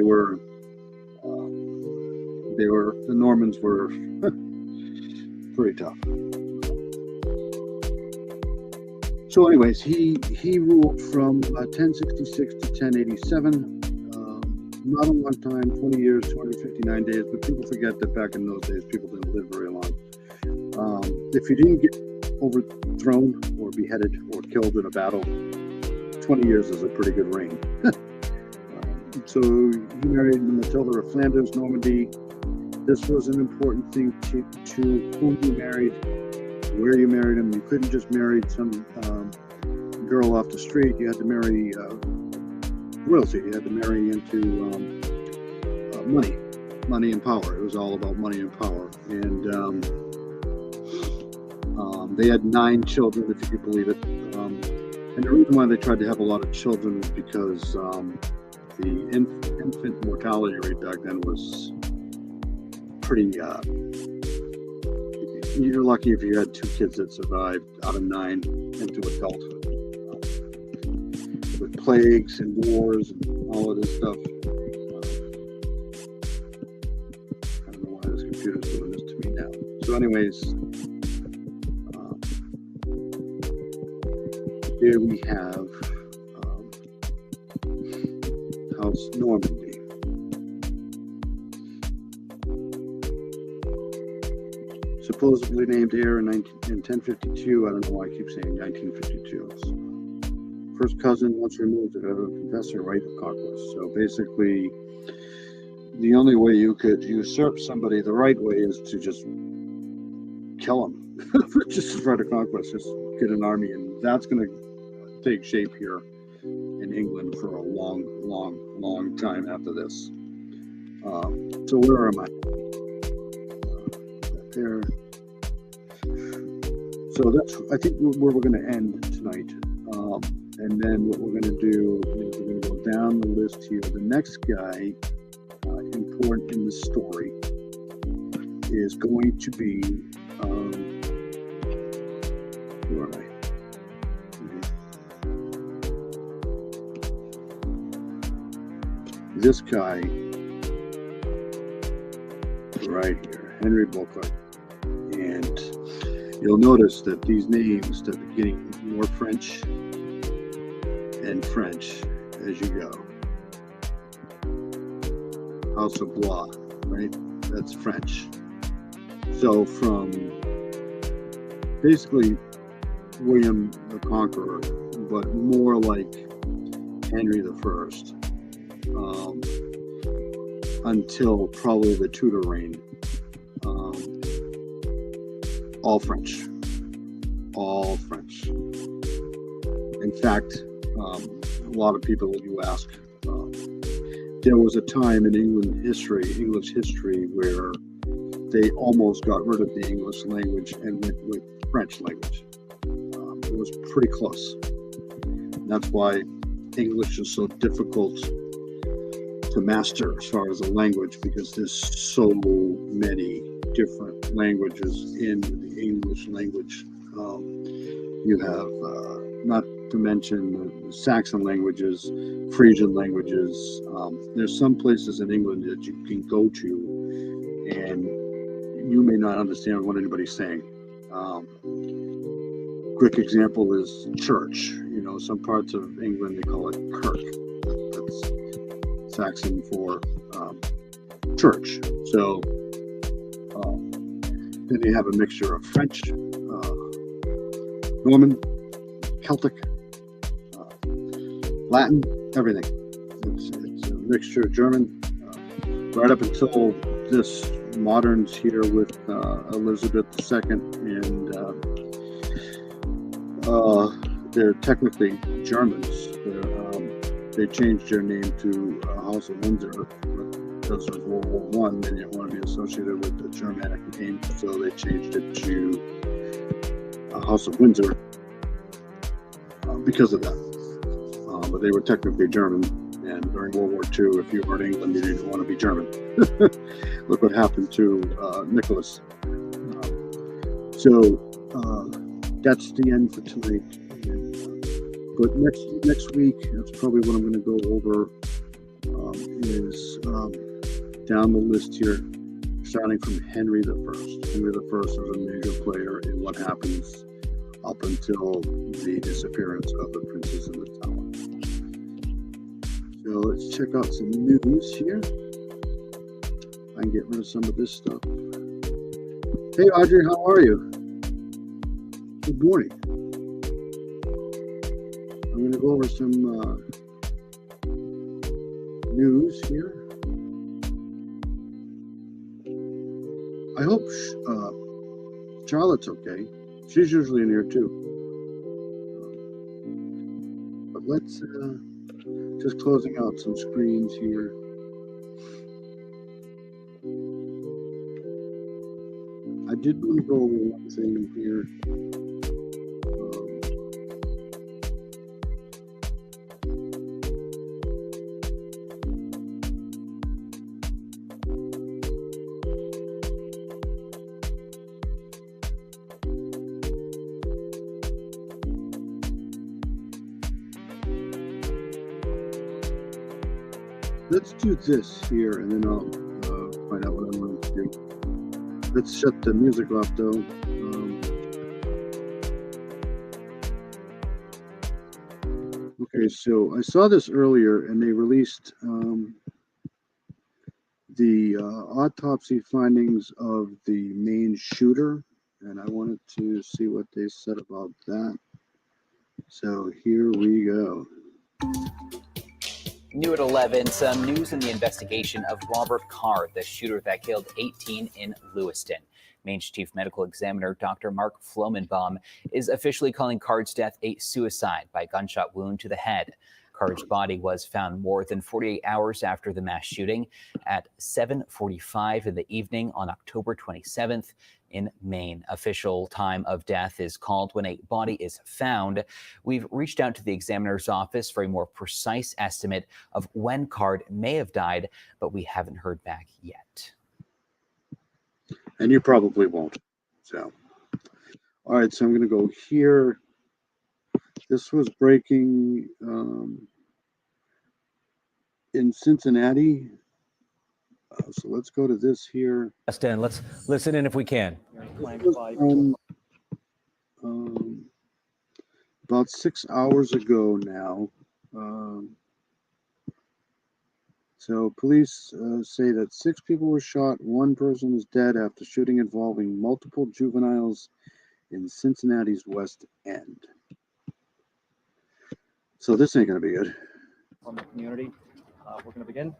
Normans were pretty tough. So anyways, he ruled from 1066 to 1087. Not a long time, 20 years, 259 days, but people forget that back in those days, people didn't live very long. If you didn't get overthrown or beheaded or killed in a battle, 20 years is a pretty good reign. So he married Matilda of Flanders, Normandy. This was an important thing to whom you married, where you married him. You couldn't just marry some girl off the street. You had to marry royalty. You had to marry into money and power. It was all about money and power. And they had 9 children, if you could believe it. And the reason why they tried to have a lot of children was because the infant mortality rate back then was pretty, you're lucky if you had 2 kids that survived out of 9 into adulthood. With plagues and wars and all of this stuff. I don't know why this computer's doing this to me now. So anyways, Here we have House Normandy. Supposedly named here in 1052. I don't know why I keep saying 1952. It's first cousin once removed of a confessor right of conquest. So basically, the only way you could usurp somebody the right way is to just kill them. Just right of conquest, just get an army, and that's going to take shape here in England for a long time after this. So where am I? There. So that's, I think, where we're going to end tonight. And then what we're going to do is we're going to go down the list here. The next guy important in the story is going to be where am I? This guy right here, Henry Beauclerc. And you'll notice that these names that are getting more French and French as you go. House of Blois, right? That's French. So from basically William the Conqueror, but more like Henry the First, until probably the Tudor reign. All French. In fact, a lot of people you ask, there was a time in English history, where they almost got rid of the English language and went with French language. It was pretty close. And that's why English is so difficult to master as far as a language, because there's so many different languages in the English language. You have, not to mention the Saxon languages, Frisian languages. There's some places in England that you can go to and you may not understand what anybody's saying. Quick example is church. You know, some parts of England, they call it kirk. That's Saxon for church. So then you have a mixture of French, Norman, Celtic, Latin, everything. It's a mixture of German, right up until this moderns here with Elizabeth II, and they're technically Germans. They changed their name to House of Windsor, but because of World War I, they didn't want to be associated with the Germanic name, so they changed it to House of Windsor because of that. But they were technically German, and during World War II, if you were in England, you didn't want to be German. Look what happened to Nicholas. So that's the end for tonight. But next week, that's probably what I'm going to go over, is down the list here, starting from Henry the First. Henry the First is a major player in what happens up until the disappearance of the princes in the tower. So let's check out some news here. I can get rid of some of this stuff. Hey Audrey, how are you? Good morning. I'm going to go over some news here. I hope Charlotte's okay. She's usually in here too. But let's just closing out some screens here. I did want to go over one thing here. Let's do this here, and then I'll find out what I want to do. Let's shut the music off, though. Okay, so I saw this earlier, and they released the autopsy findings of the main shooter, and I wanted to see what they said about that. So here we go. New at 11, some news in the investigation of Robert Card, the shooter that killed 18 in Lewiston. Maine's chief medical examiner, Dr. Mark Flomenbaum, is officially calling Card's death a suicide by gunshot wound to the head. Card's body was found more than 48 hours after the mass shooting at 7:45 in the evening on October 27th in Maine. Official time of death is called when a body is found. We've reached out to the examiner's office for a more precise estimate of when Card may have died, but we haven't heard back yet. And you probably won't. So, all right, so I'm going to go here. This was breaking in Cincinnati. So let's go to this here. Let's listen in if we can. About 6 hours ago now. So police say that 6 people were shot. 1 person is dead after shooting involving multiple juveniles in Cincinnati's West End. So this ain't going to be good. From the community, we're going to begin.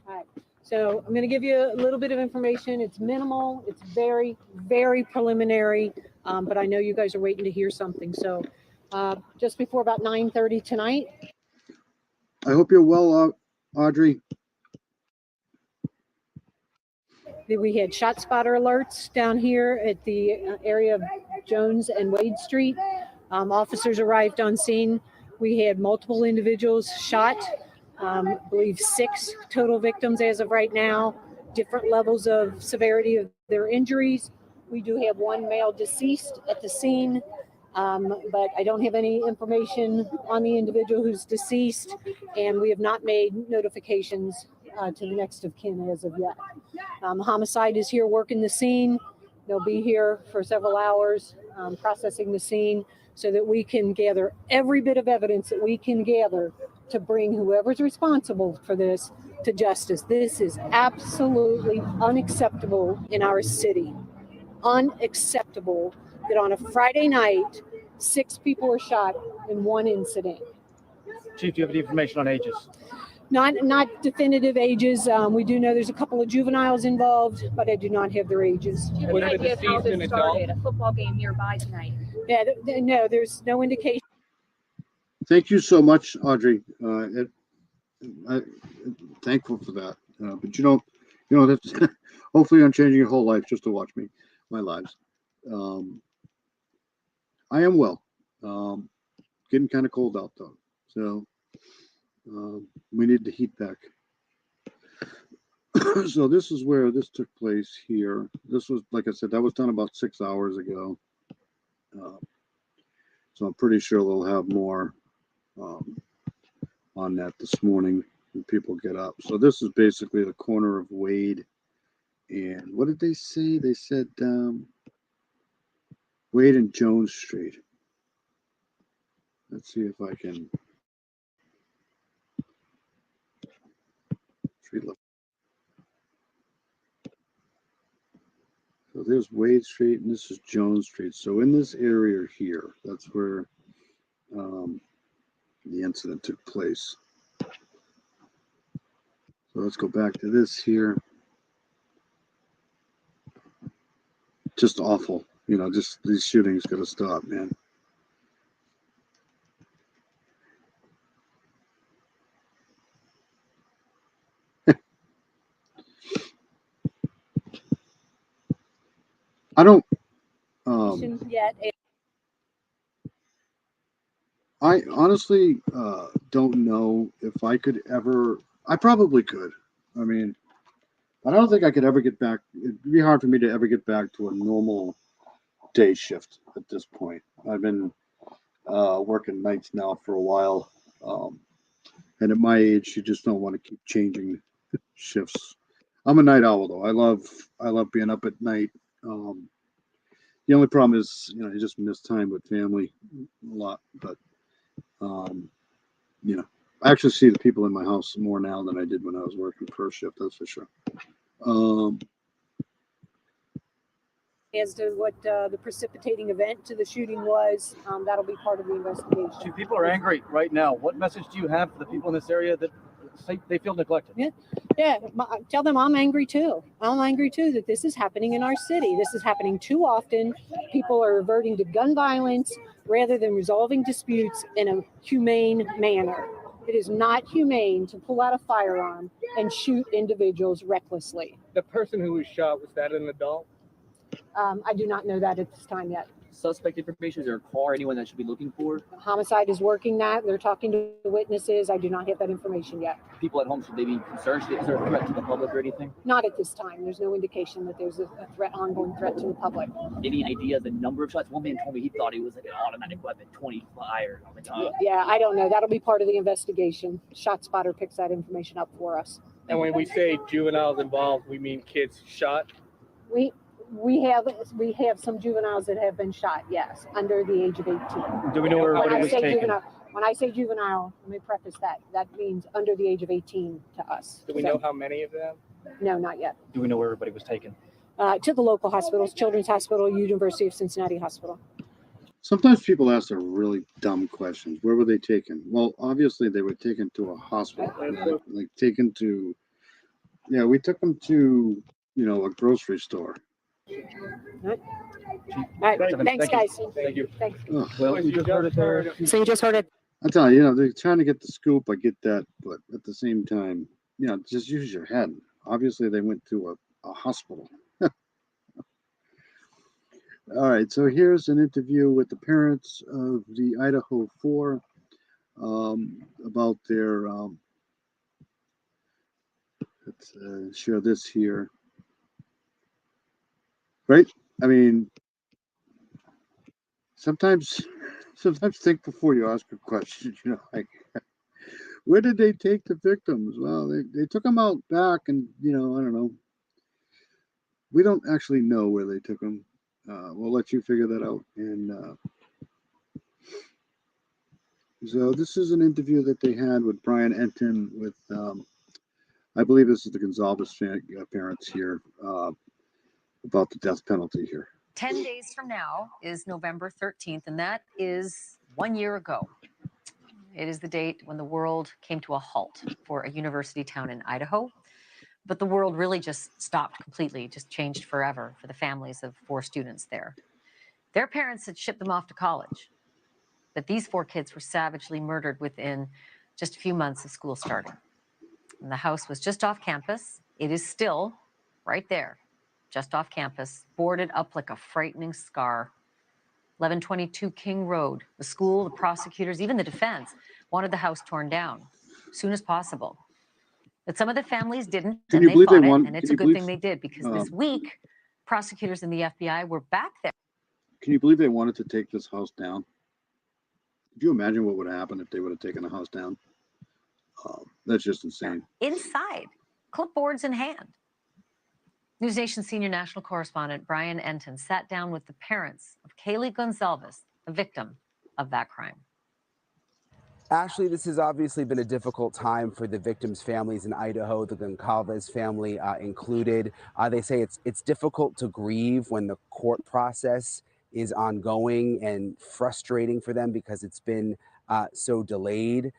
All right. So I'm going to give you a little bit of information. It's minimal. It's very, very preliminary, but I know you guys are waiting to hear something. So just before about 9:30 tonight. I hope you're well, Audrey. We had shot spotter alerts down here at the area of Jones and Wade Street. Officers arrived on scene. We had multiple individuals shot. I believe 6 total victims as of right now, different levels of severity of their injuries. We do have 1 male deceased at the scene, but I don't have any information on the individual who's deceased, and we have not made notifications to the next of kin as of yet. Homicide is here working the scene. They'll be here for several hours processing the scene so that we can gather every bit of evidence that we can gather to bring whoever's responsible for this to justice. This is absolutely unacceptable in our city. Unacceptable that on a Friday night, 6 people were shot in 1 incident. Chief, do you have any information on ages? Not definitive ages. We do know there's a couple of juveniles involved, but I do not have their ages. Do you have any idea of how this started? A football game nearby tonight. Yeah, no, there's no indication. Thank you so much, Audrey. I'm thankful for that. But you know that's hopefully I'm changing your whole life just to watch my lives. I am well. Getting kind of cold out though, so we need the heat back. So this is where this took place here. This was, like I said, that was done about 6 hours ago. So I'm pretty sure they'll have more on that this morning when people get up. So this is basically the corner of Wade and what did they say? They said Wade and Jones Street. Let's see if I can. So there's Wade Street and this is Jones Street. So in this area here, that's where the incident took place. So let's go back to this here. Just awful. You know, just these shootings got to stop, man. I don't. Yet. I honestly don't know if I could ever. I probably could. I mean, I don't think I could ever get back. It'd be hard for me to ever get back to a normal day shift at this point. I've been working nights now for a while, and at my age, you just don't want to keep changing shifts. I'm a night owl though. I love being up at night. The only problem is, you just miss time with family a lot. But you know, I actually see the people in my house more now than I did when I was working first shift. That's for sure. As to what the precipitating event to the shooting was, that'll be part of the investigation. Chief, people are angry right now. What message do you have for the people in this area that say they feel neglected? Yeah, tell them I'm angry too. I'm angry too that this is happening in our city. This is happening too often. People are reverting to gun violence rather than resolving disputes in a humane manner. It is not humane to pull out a firearm and shoot individuals recklessly. The person who was shot, was that an adult? I do not know that at this time yet. Suspect information? Is there a car, anyone that should be looking for? Homicide is working that. They're talking to witnesses. I do not have that information yet. People at home, should they be concerned? Is there a threat to the public or anything? Not at this time. There's no indication that there's a threat, ongoing threat to the public. Any idea the number of shots? One man told me he thought it was like an automatic weapon, 25 or something. Yeah, I don't know. That'll be part of the investigation. ShotSpotter picks that information up for us. And when we say juveniles involved, we mean kids shot? We have some juveniles that have been shot, yes, under the age of 18. Do we know where everybody was taken? When I say juvenile, let me preface that. That means under the age of 18 to us. Do we know how many of them? No, not yet. Do we know where everybody was taken? To the local hospitals, Children's Hospital, University of Cincinnati Hospital. Sometimes people ask the really dumb questions. Where were they taken? Well, obviously they were taken to a hospital, like taken to, yeah, we took them to, you know, a grocery store. All right, thanks, guys. Thank you. Thanks. Oh, Well, you just heard it there. So you just heard it. I tell you, you know, they're trying to get the scoop. I get that, but at the same time, you know, just use your head. Obviously, they went to a hospital. All right, so here's an interview with the parents of the Idaho 4 about their. Let's share this here. Right? I mean, sometimes think before you ask a question. You know, like, where did they take the victims? Well, they took them out back, and you know, I don't know. We don't actually know where they took them. We'll let you figure that out. And so this is an interview that they had with Brian Entin with, I believe this is the Gonzalez parents here, about the death penalty here. 10 days from now is November 13th, and that is 1 year ago. It is the date when the world came to a halt for a university town in Idaho. But the world really just stopped completely, just changed forever for the families of 4 students there. Their parents had shipped them off to college, but these 4 kids were savagely murdered within just a few months of school starting. And the house was just off campus. It is still right there, just off campus, boarded up like a frightening scar. 1122 King Road. The school, the prosecutors, even the defense wanted the house torn down as soon as possible. But some of the families didn't, and they fought it, and it's a good thing they did, because this week, prosecutors and the FBI were back there. Can you believe they wanted to take this house down? Could you imagine what would happen if they would have taken the house down? That's just insane. Inside, clipboards in hand. NewsNation senior national correspondent Brian Entin sat down with the parents of Kaylee Gonzalez, a victim of that crime. Ashley, this has obviously been a difficult time for the victims' families in Idaho, the Goncalves family included. They say it's difficult to grieve when the court process is ongoing and frustrating for them because it's been so delayed.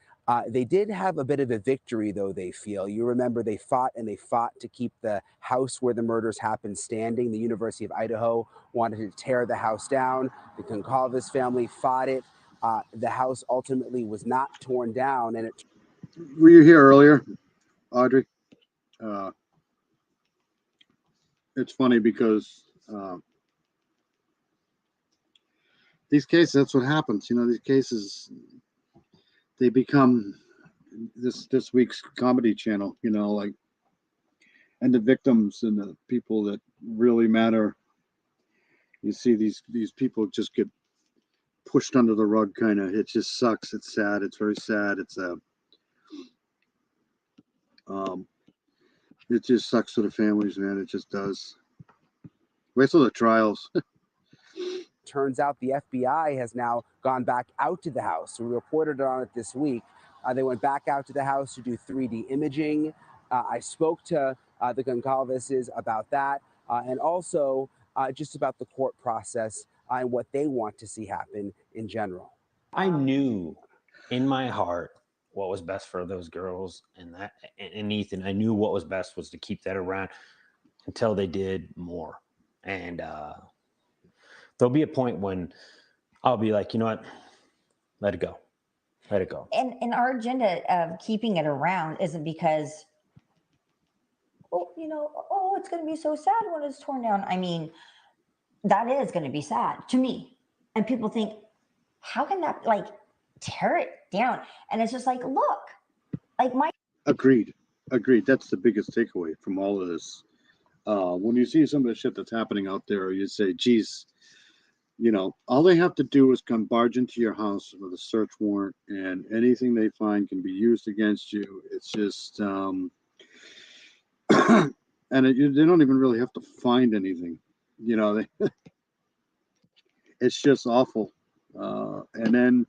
They did have a bit of a victory, though, they feel. You remember they fought to keep the house where the murders happened standing. The University of Idaho wanted to tear the house down. The Goncalves family fought it. The house ultimately was not torn down. And Were you here earlier, Audrey? It's funny because these cases, that's what happens. You know, these cases, they become this week's Comedy Channel, you know, like, and the victims and the people that really matter. You see these people just get pushed under the rug, kind of. It just sucks. It's sad. It's very sad. It just sucks for the families, man. It just does. Wait till the trials. turns out the FBI has now gone back out to the house. We reported on it this week. They went back out to the house to do 3D imaging. I spoke to the Goncalveses about that, and also just about the court process and what they want to see happen in general. I knew in my heart what was best for those girls and Ethan. I knew what was best was to keep that around until they did more. And there'll be a point when I'll be like, you know what? Let it go. Let it go. And our agenda of keeping it around isn't because, well, you know, oh, it's going to be so sad when it's torn down. I mean, that is going to be sad to me. And people think, how can that like tear it down? And it's just like, look, like my. Agreed. That's the biggest takeaway from all of this. When you see some of the shit that's happening out there, you say, geez, you know, all they have to do is come barge into your house with a search warrant, and anything they find can be used against you. It's just, and they don't even really have to find anything. You know, it's just awful. And then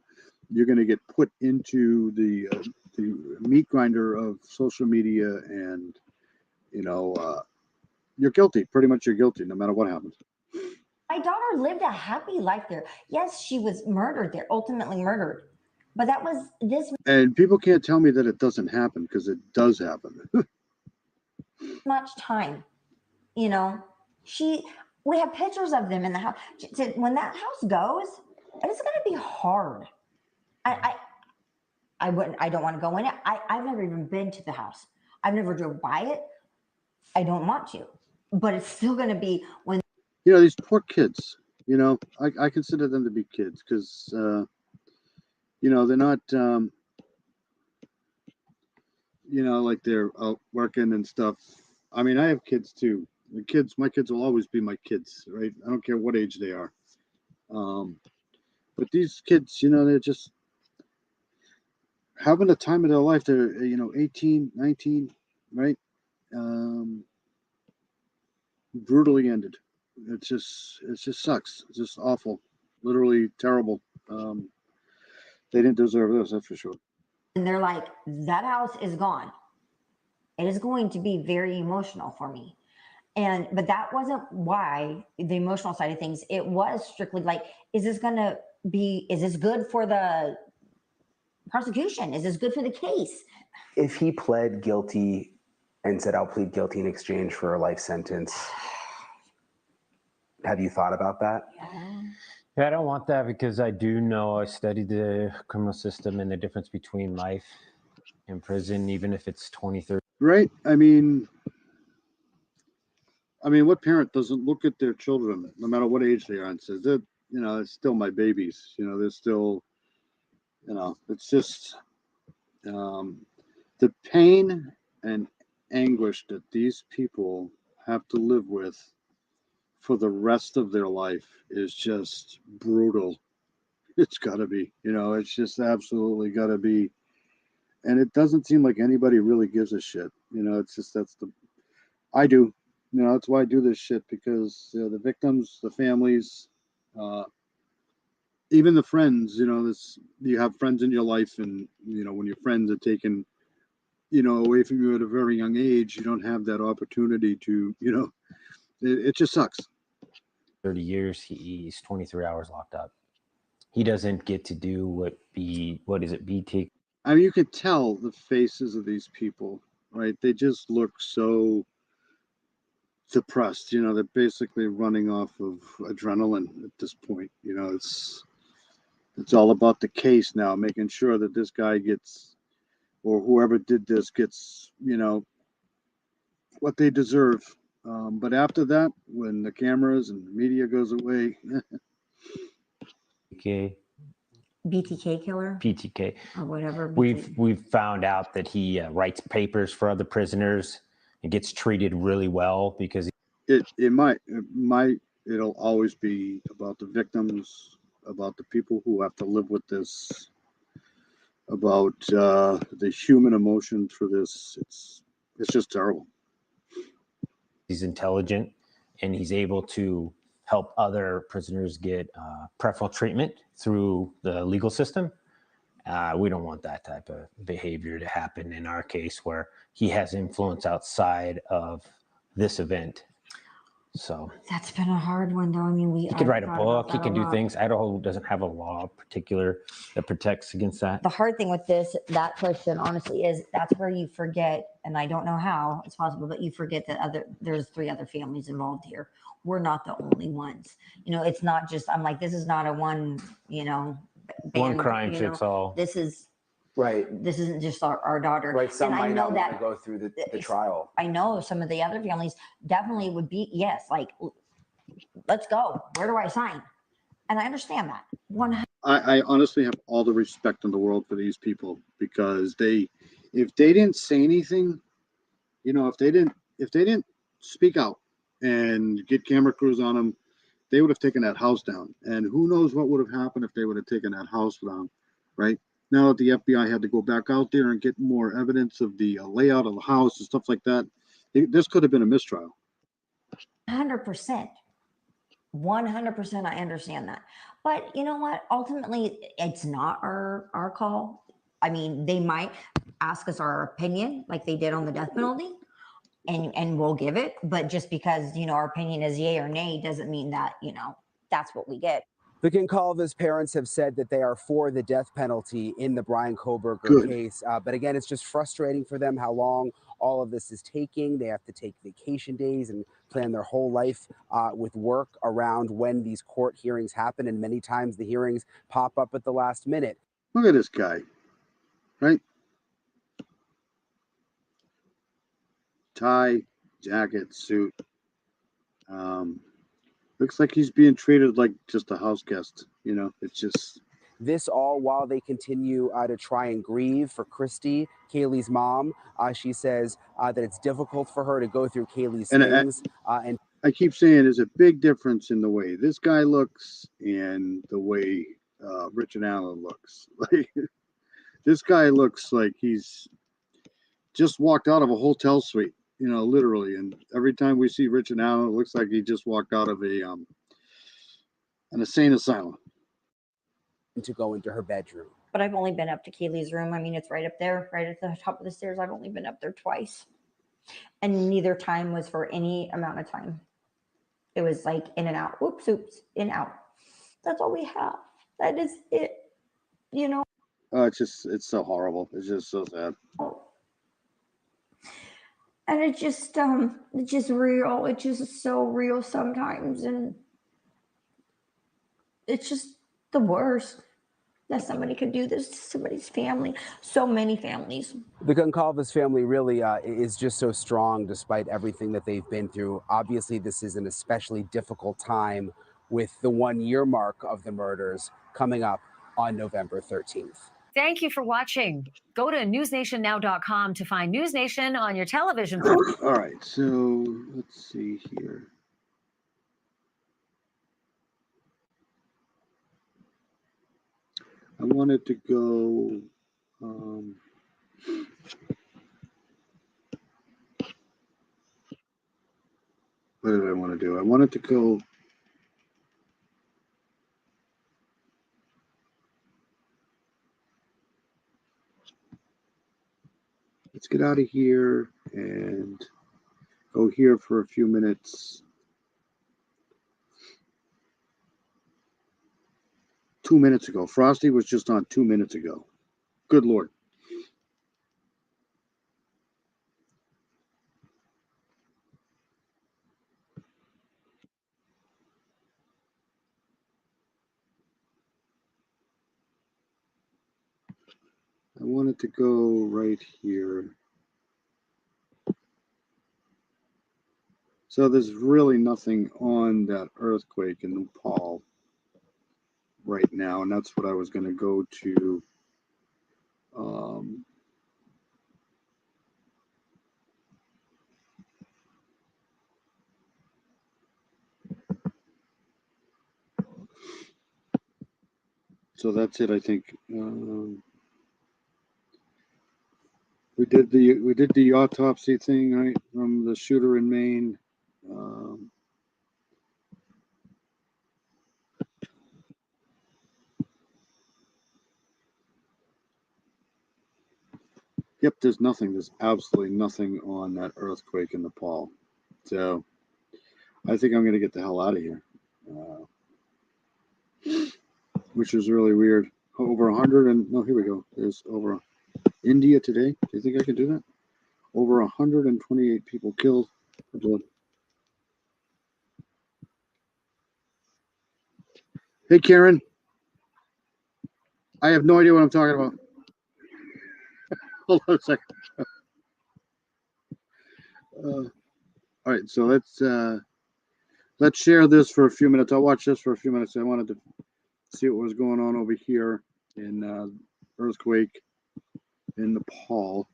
you're going to get put into the meat grinder of social media, and, you know, you're guilty. Pretty much you're guilty no matter what happens. My daughter lived a happy life there. Yes, she was murdered there, ultimately murdered. But that was this And people can't tell me that it doesn't happen, because it does happen. much time. You know, we have pictures of them in the house. When that house goes, it's going to be hard. I don't want to go in it. I've never even been to the house. I've never drove by it. I don't want to, but it's still going to be when. You know, these poor kids, you know, I consider them to be kids, because, you know, they're not, you know, like they're out working and stuff. I mean, I have kids too. My kids will always be my kids, right? I don't care what age they are. But these kids, you know, they're just having the time of their life. They're, you know, 18, 19, right? Brutally ended. It just sucks. It's just awful, literally terrible. They didn't deserve this, that's for sure. And they're like, that house is gone. It is going to be very emotional for me. But that wasn't why the emotional side of things. It was strictly like, is this good for the prosecution? Is this good for the case? If he pled guilty and said, I'll plead guilty in exchange for a life sentence, have you thought about that? Yeah, I don't want that, because I do know, I studied the criminal system and the difference between life and prison, even if it's 20, 30. Right? I mean, what parent doesn't look at their children, no matter what age they are, and says, that, you know, it's still my babies. You know, they're still, you know, it's just the pain and anguish that these people have to live with for the rest of their life is just brutal. It's got to be, you know, it's just absolutely got to be. And it doesn't seem like anybody really gives a shit. You know, it's just, I do. You know, that's why I do this shit, because the victims, the families, even the friends, you know, you have friends in your life, and, you know, when your friends are taken, you know, away from you at a very young age, you don't have that opportunity to, you know, it just sucks. 30 years, he's 23 hours locked up. He doesn't get to do what is it, BT? I mean, you could tell the faces of these people, right? They just look so depressed. You know, they're basically running off of adrenaline at this point. You know, it's all about the case now, making sure that this guy gets, or whoever did this gets, you know, what they deserve. But after that, when the cameras and the media goes away, BTK killer, PTK, or whatever. We've found out that he writes papers for other prisoners and gets treated really well, because it'll always be about the victims, about the people who have to live with this, about the human emotion for this. It's just terrible. He's intelligent, and he's able to help other prisoners get preferential treatment through the legal system. We don't want that type of behavior to happen in our case where he has influence outside of this event. So That's been a hard one, though. I mean, he could write a thought about book. He that can a do lot. things. Idaho doesn't have a law particular that protects against that. The hard thing with that question, honestly, is that's where you forget, and I don't know how it's possible, but you forget that there's 3 other families involved here. We're not the only ones. You know, it's not just, I'm like, this is not a one, you know, One band, crime you know, fits all. this is, Right. this isn't just our daughter. Right. Some And I might know not want to that go through the trial. I know some of the other families definitely would be, yes, like, let's go. Where do I sign? And I understand that. I honestly have all the respect in the world for these people, because if they didn't say anything, you know, if they didn't speak out and get camera crews on them, they would have taken that house down. And who knows what would have happened if they would have taken that house down, right? Now that the FBI had to go back out there and get more evidence of the layout of the house and stuff like that, this could have been a mistrial. 100%. 100%. I understand that. But you know what? Ultimately, it's not our call. I mean, they might ask us our opinion like they did on the death penalty, and we'll give it. But just because, you know, our opinion is yay or nay doesn't mean that, you know, that's what we get. The Goncalves parents have said that they are for the death penalty in the Brian Kohberger case. But again, it's just frustrating for them how long all of this is taking. They have to take vacation days and plan their whole life with work around when these court hearings happen. And many times the hearings pop up at the last minute. Look at this guy, right? Tie, jacket, suit. Looks like he's being treated like just a house guest. You know, it's just. This all while they continue to try and grieve for Christy, Kaylee's mom. She says that it's difficult for her to go through Kaylee's things. And I keep saying there's a big difference in the way this guy looks and the way Richard Allen looks. Like, this guy looks like he's just walked out of a hotel suite, you know, literally. And every time we see Richard Allen, it looks like he just walked out of an insane asylum. To go into her bedroom. But I've only been up to Kaylee's room. I mean, it's right up there, right at the top of the stairs. I've only been up there twice. And neither time was for any amount of time. It was like in and out. Oops, in out. That's all we have. That is it. You know? Oh, it's so horrible. It's just so sad. And it's just real. It's just so real sometimes. And it's just the worst that somebody could do this to somebody's family. So many families. The Goncalves family really is just so strong despite everything that they've been through. Obviously, this is an especially difficult time with the 1-year mark of the murders coming up on November 13th. Thank you for watching. Go to newsnationnow.com to find News Nation on your television. All right, so let's see here. I wanted to go, what did I want to do? I wanted to go, let's get out of here and go here for a few minutes. 2 minutes ago. Frosty was just on 2 minutes ago. Good Lord. I wanted to go right here. So there's really nothing on that earthquake in Nepal right now, and that's what I was going to go to. So that's it, I think. We did the autopsy thing, right, from the shooter in Maine. Yep, there's nothing. There's absolutely nothing on that earthquake in Nepal. So I think I'm going to get the hell out of here, which is really weird. Over 100 and no, here we go. There's over India today. Do you think I can do that? Over 128 people killed. Hey, Karen. I have no idea what I'm talking about. Hold on a second. All right, so let's share this for a few minutes. I'll watch this for a few minutes. I wanted to see what was going on over here in earthquake in Nepal.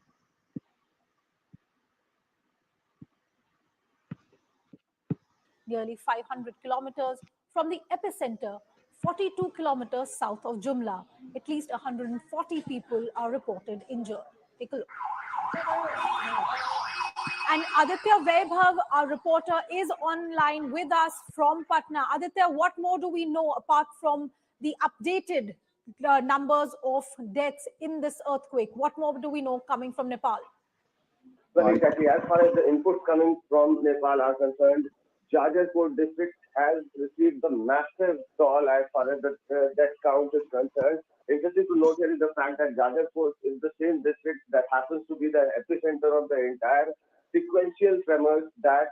Nearly 500 kilometers from the epicenter, 42 kilometers south of Jumla. At least 140 people are reported injured. Take a look. And Aditya Vaibhav, our reporter, is online with us from Patna. Aditya, what more do we know apart from the updated numbers of deaths in this earthquake? What more do we know coming from Nepal? Well, exactly. As far as the inputs coming from Nepal are concerned, Jajalpur district has received the massive toll as far as the death count is concerned. Interesting to note here is the fact that Jajalpur is the same district that happens to be the epicenter of the entire sequential tremors that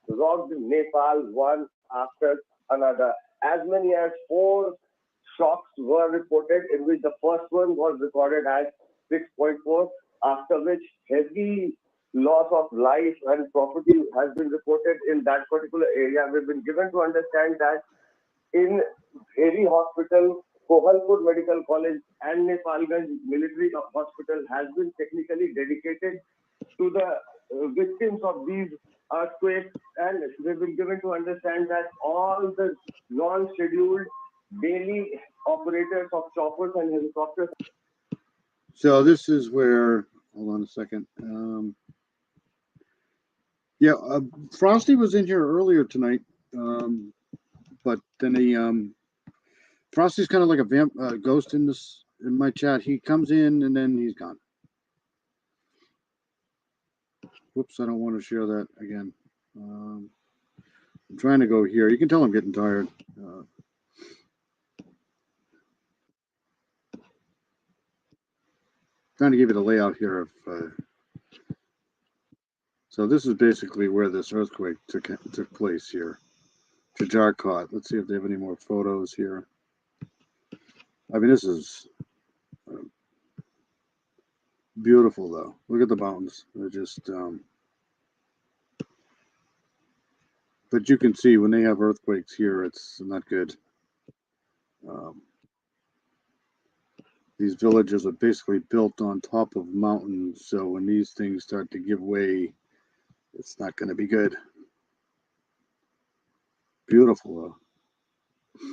rocked Nepal one after another. As many as 4 shocks were reported, in which the first one was recorded as 6.4, after which heavy loss of life and property has been reported in that particular area. We've been given to understand that in Heri Hospital, Kohalpur Medical College and Nepalganj Military Hospital has been technically dedicated to the victims of these earthquakes, and we've been given to understand that all the non-scheduled daily operators of choppers and helicopters. So this is where, hold on a second. Yeah, Frosty was in here earlier tonight, but then he, Frosty's kind of like a ghost in my chat. He comes in and then he's gone. Whoops, I don't want to share that again. I'm trying to go here. You can tell I'm getting tired. Trying to give you the layout here of. So this is basically where this earthquake took place here. Jajarkot. Let's see if they have any more photos here. I mean, this is beautiful, though. Look at the mountains. They're just, but you can see when they have earthquakes here, it's not good. These villages are basically built on top of mountains, so when these things start to give way, it's not going to be good. Beautiful, though.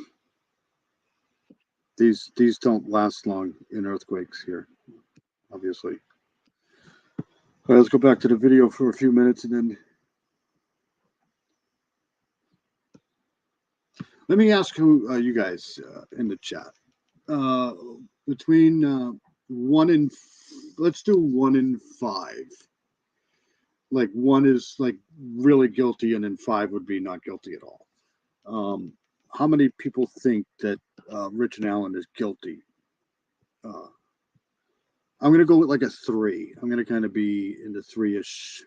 These don't last long in earthquakes here, obviously. All right, let's go back to the video for a few minutes and then let me ask who you guys in the chat. Between 1 and let's do 1 and 5. Like 1 is like really guilty, and then 5 would be not guilty at all. How many people think that Richard Allen is guilty? I'm going to go with like a 3. I'm going to kind of be in the 3-ish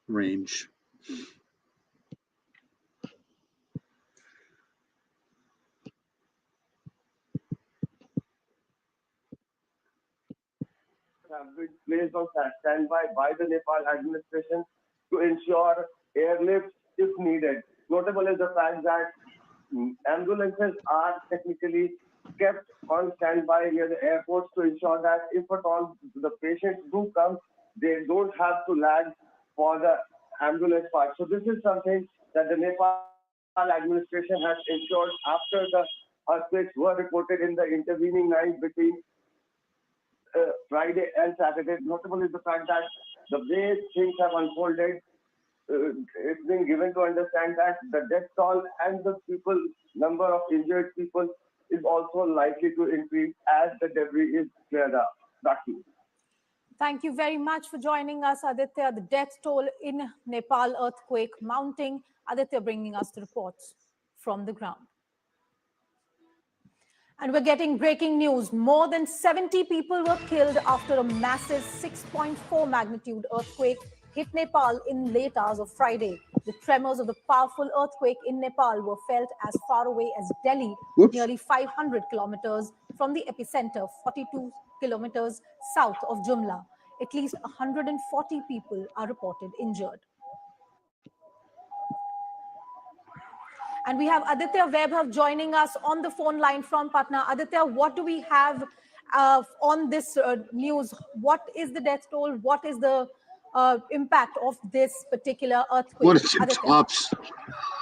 range. Have been placed on standby by the Nepal administration to ensure airlifts if needed. Notable is the fact that ambulances are technically kept on standby near the airports to ensure that if at all the patients do come, they don't have to lag for the ambulance part. So this is something that the Nepal administration has ensured after the earthquakes were reported in the intervening night between Friday and Saturday. Notable is the fact that the way things have unfolded, it's been given to understand that the death toll and the number of injured people is also likely to increase as the debris is cleared up. Back to you. Thank you very much for joining us, Aditya. The death toll in Nepal earthquake mounting. Aditya bringing us the reports from the ground. And we're getting breaking news. More than 70 people were killed after a massive 6.4 magnitude earthquake hit Nepal in late hours of Friday. The tremors of the powerful earthquake in Nepal were felt as far away as Delhi, nearly 500 kilometers from the epicenter, 42 kilometers south of Jumla. At least 140 people are reported injured. And we have Aditya Vaibhav joining us on the phone line from Patna. Aditya, what do we have on this news? What is the death toll? What is the impact of this particular earthquake? What is it, tops?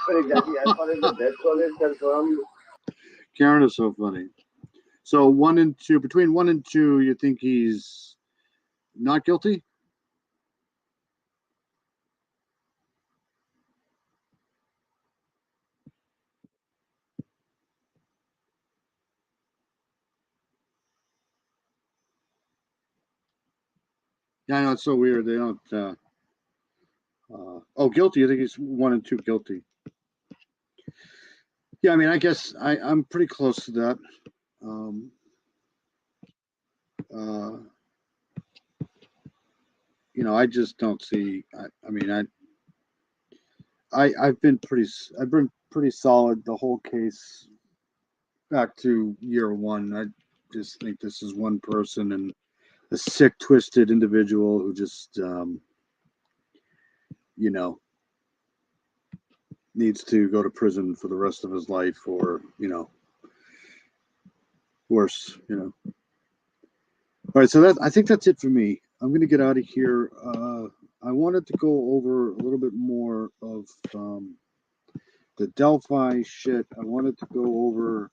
Exactly. As far as the death toll is concerned, Karen is so funny. So 1 and 2, between 1 and 2, you think he's not guilty? Yeah, I know, it's so weird. They don't. Oh, guilty. I think he's 1 and 2 guilty. Yeah, I mean, I guess I'm pretty close to that. You know, I just don't see. I mean, I've been pretty solid the whole case back to year one. I just think this is one person and a sick, twisted individual who just, you know, needs to go to prison for the rest of his life, or, you know, worse, you know. All right, so I think that's it for me. I'm going to get out of here. I wanted to go over a little bit more of the Delphi shit. I wanted to go over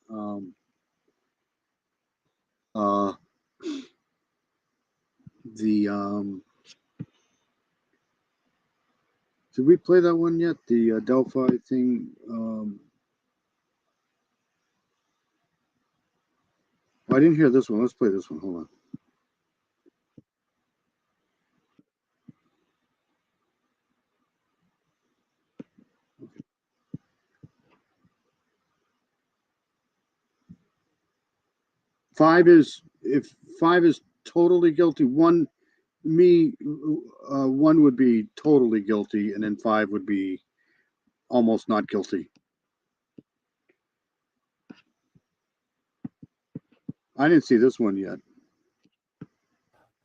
did we play that one yet? The Delphi thing. I didn't hear this one. Let's play this one. Hold on. Okay. 5 is, if 5 is totally guilty, one would be totally guilty, and then 5 would be almost not guilty. I didn't see this one yet.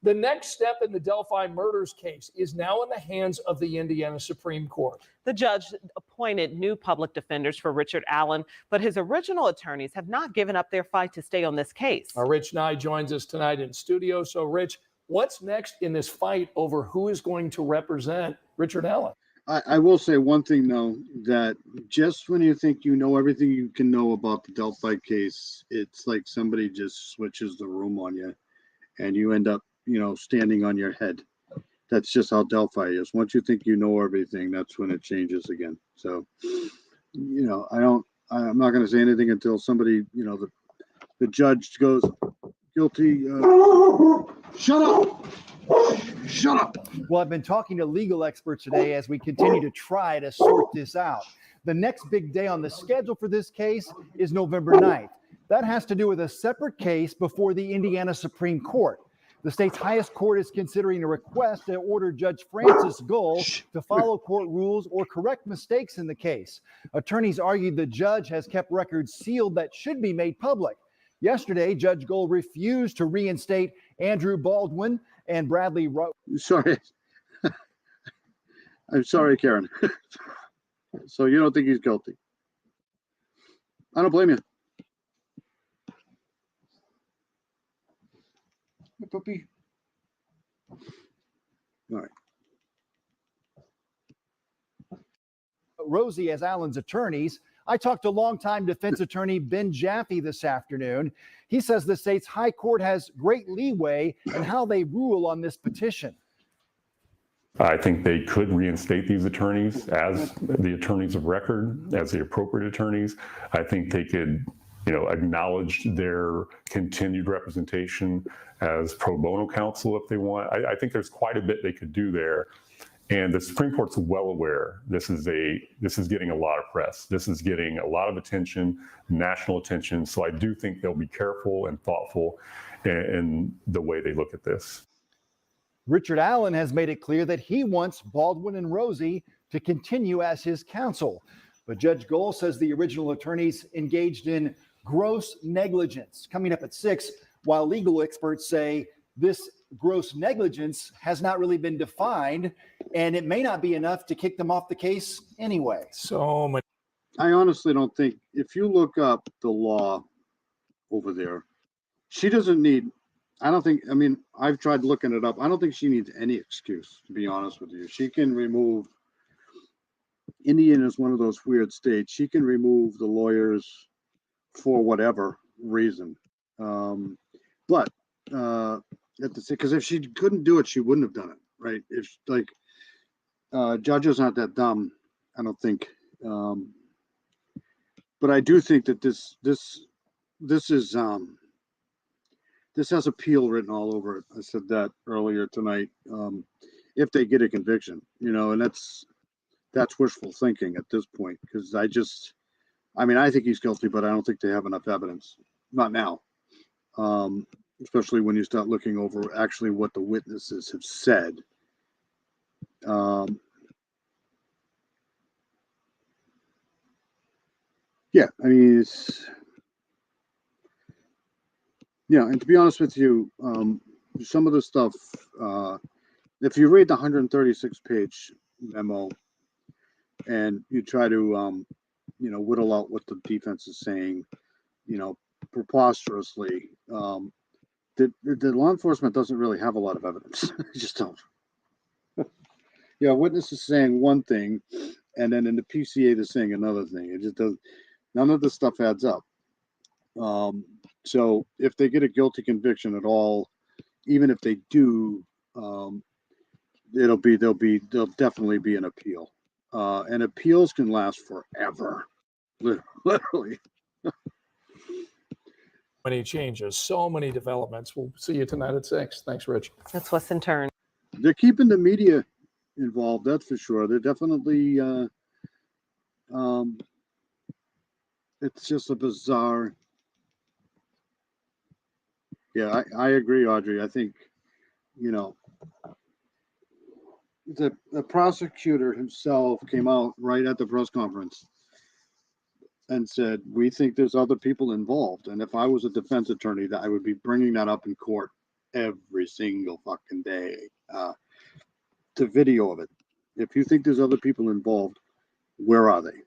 The next step in the Delphi murders case is now in the hands of the Indiana Supreme Court. The judge appointed new public defenders for Richard Allen, but his original attorneys have not given up their fight to stay on this case. Rich Nye joins us tonight in studio. So, Rich, what's next in this fight over who is going to represent Richard Allen? I will say one thing, though, that just when you think you know everything you can know about the Delphi case, it's like somebody just switches the room on you and you end up, you know, standing on your head. That's just how Delphi is. Once you think you know everything, that's when it changes again. So, you know, I'm not going to say anything until somebody, you know, the judge goes guilty. Shut up. Shut up. Well, I've been talking to legal experts today as we continue to try to sort this out. The next big day on the schedule for this case is November 9th. That has to do with a separate case before the Indiana Supreme Court. The state's highest court is considering a request to order Judge Francis Gull to follow court rules or correct mistakes in the case. Attorneys argued the judge has kept records sealed that should be made public. Yesterday, Judge Gull refused to reinstate Andrew Baldwin and Bradley Sorry. I'm sorry, Karen. So you don't think he's guilty? I don't blame you. Puppy. All right. Rosie as Allen's attorneys. I talked to longtime defense attorney Ben Jaffe this afternoon. He says the state's high court has great leeway in how they rule on this petition. I think they could reinstate these attorneys as the attorneys of record, as the appropriate attorneys. I think they could acknowledged their continued representation as pro bono counsel if they want. I think there's quite a bit they could do there. And the Supreme Court's well aware this is getting a lot of press. This is getting a lot of attention, national attention. So I do think they'll be careful and thoughtful in the way they look at this. Richard Allen has made it clear that he wants Baldwin and Rosie to continue as his counsel. But Judge Gohl says the original attorneys engaged in gross negligence. Coming up at 6, while legal experts say this gross negligence has not really been defined, and it may not be enough to kick them off the case anyway. So much. I honestly don't think, if you look up the law over there, she doesn't need, I've tried looking it up. I don't think she needs any excuse, to be honest with you. She can remove, Indiana is one of those weird states. She can remove the lawyers for whatever reason. But because if she couldn't do it, she wouldn't have done it, right? If judges aren't that dumb, I don't think. But I do think that this has appeal written all over it. I said that earlier tonight. If they get a conviction, and that's wishful thinking at this point, because I think he's guilty, but I don't think they have enough evidence. Not now. Especially when you start looking over actually what the witnesses have said. And to be honest with you, some of the stuff, if you read the 136-page memo and you try to, whittle out what the defense is saying, preposterously, the law enforcement doesn't really have a lot of evidence. They just don't. Witnesses saying one thing, and then in the PCA they're saying another thing. It just doesn't. None of this stuff adds up. So if they get a guilty conviction at all, even if they do, there'll definitely be an appeal. And appeals can last forever, literally. Many changes, so many developments. We'll see you tonight at 6. Thanks, Rich. That's what's in turn. They're keeping the media involved, that's for sure. They're definitely, it's just a bizarre. Yeah, I agree, Audrey. I think, the prosecutor himself came out right at the press conference and said, we think there's other people involved. And if I was a defense attorney, that I would be bringing that up in court every single fucking day. The video of it. If you think there's other people involved, where are they?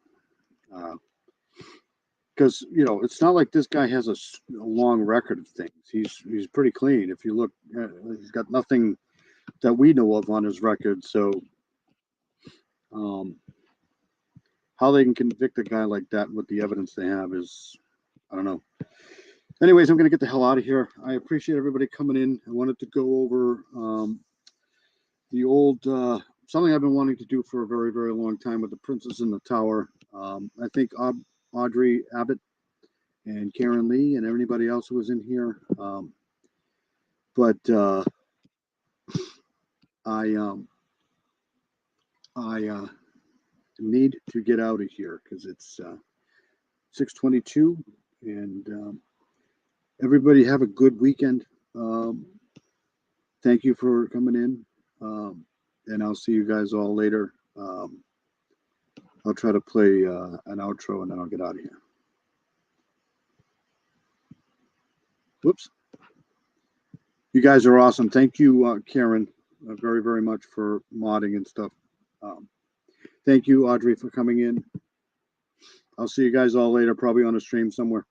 Because it's not like this guy has a long record of things. He's pretty clean. If you look, he's got nothing that we know of on his record. So, how they can convict a guy like that with the evidence they have is, I don't know. Anyways, I'm going to get the hell out of here. I appreciate everybody coming in. I wanted to go over the old something I've been wanting to do for a very, very long time with The Princess in the Tower. I think Audrey Abbott and Karen Lee and everybody else who was in here. But I need to get out of here because it's 6:22, and everybody have a good weekend. Thank you for coming in, and I'll see you guys all later. I'll try to play an outro and then I'll get out of here. Whoops. You guys are awesome. Thank you, Karen, very, very much for modding and stuff. Thank you, Audrey, for coming in. I'll see you guys all later, probably on a stream somewhere.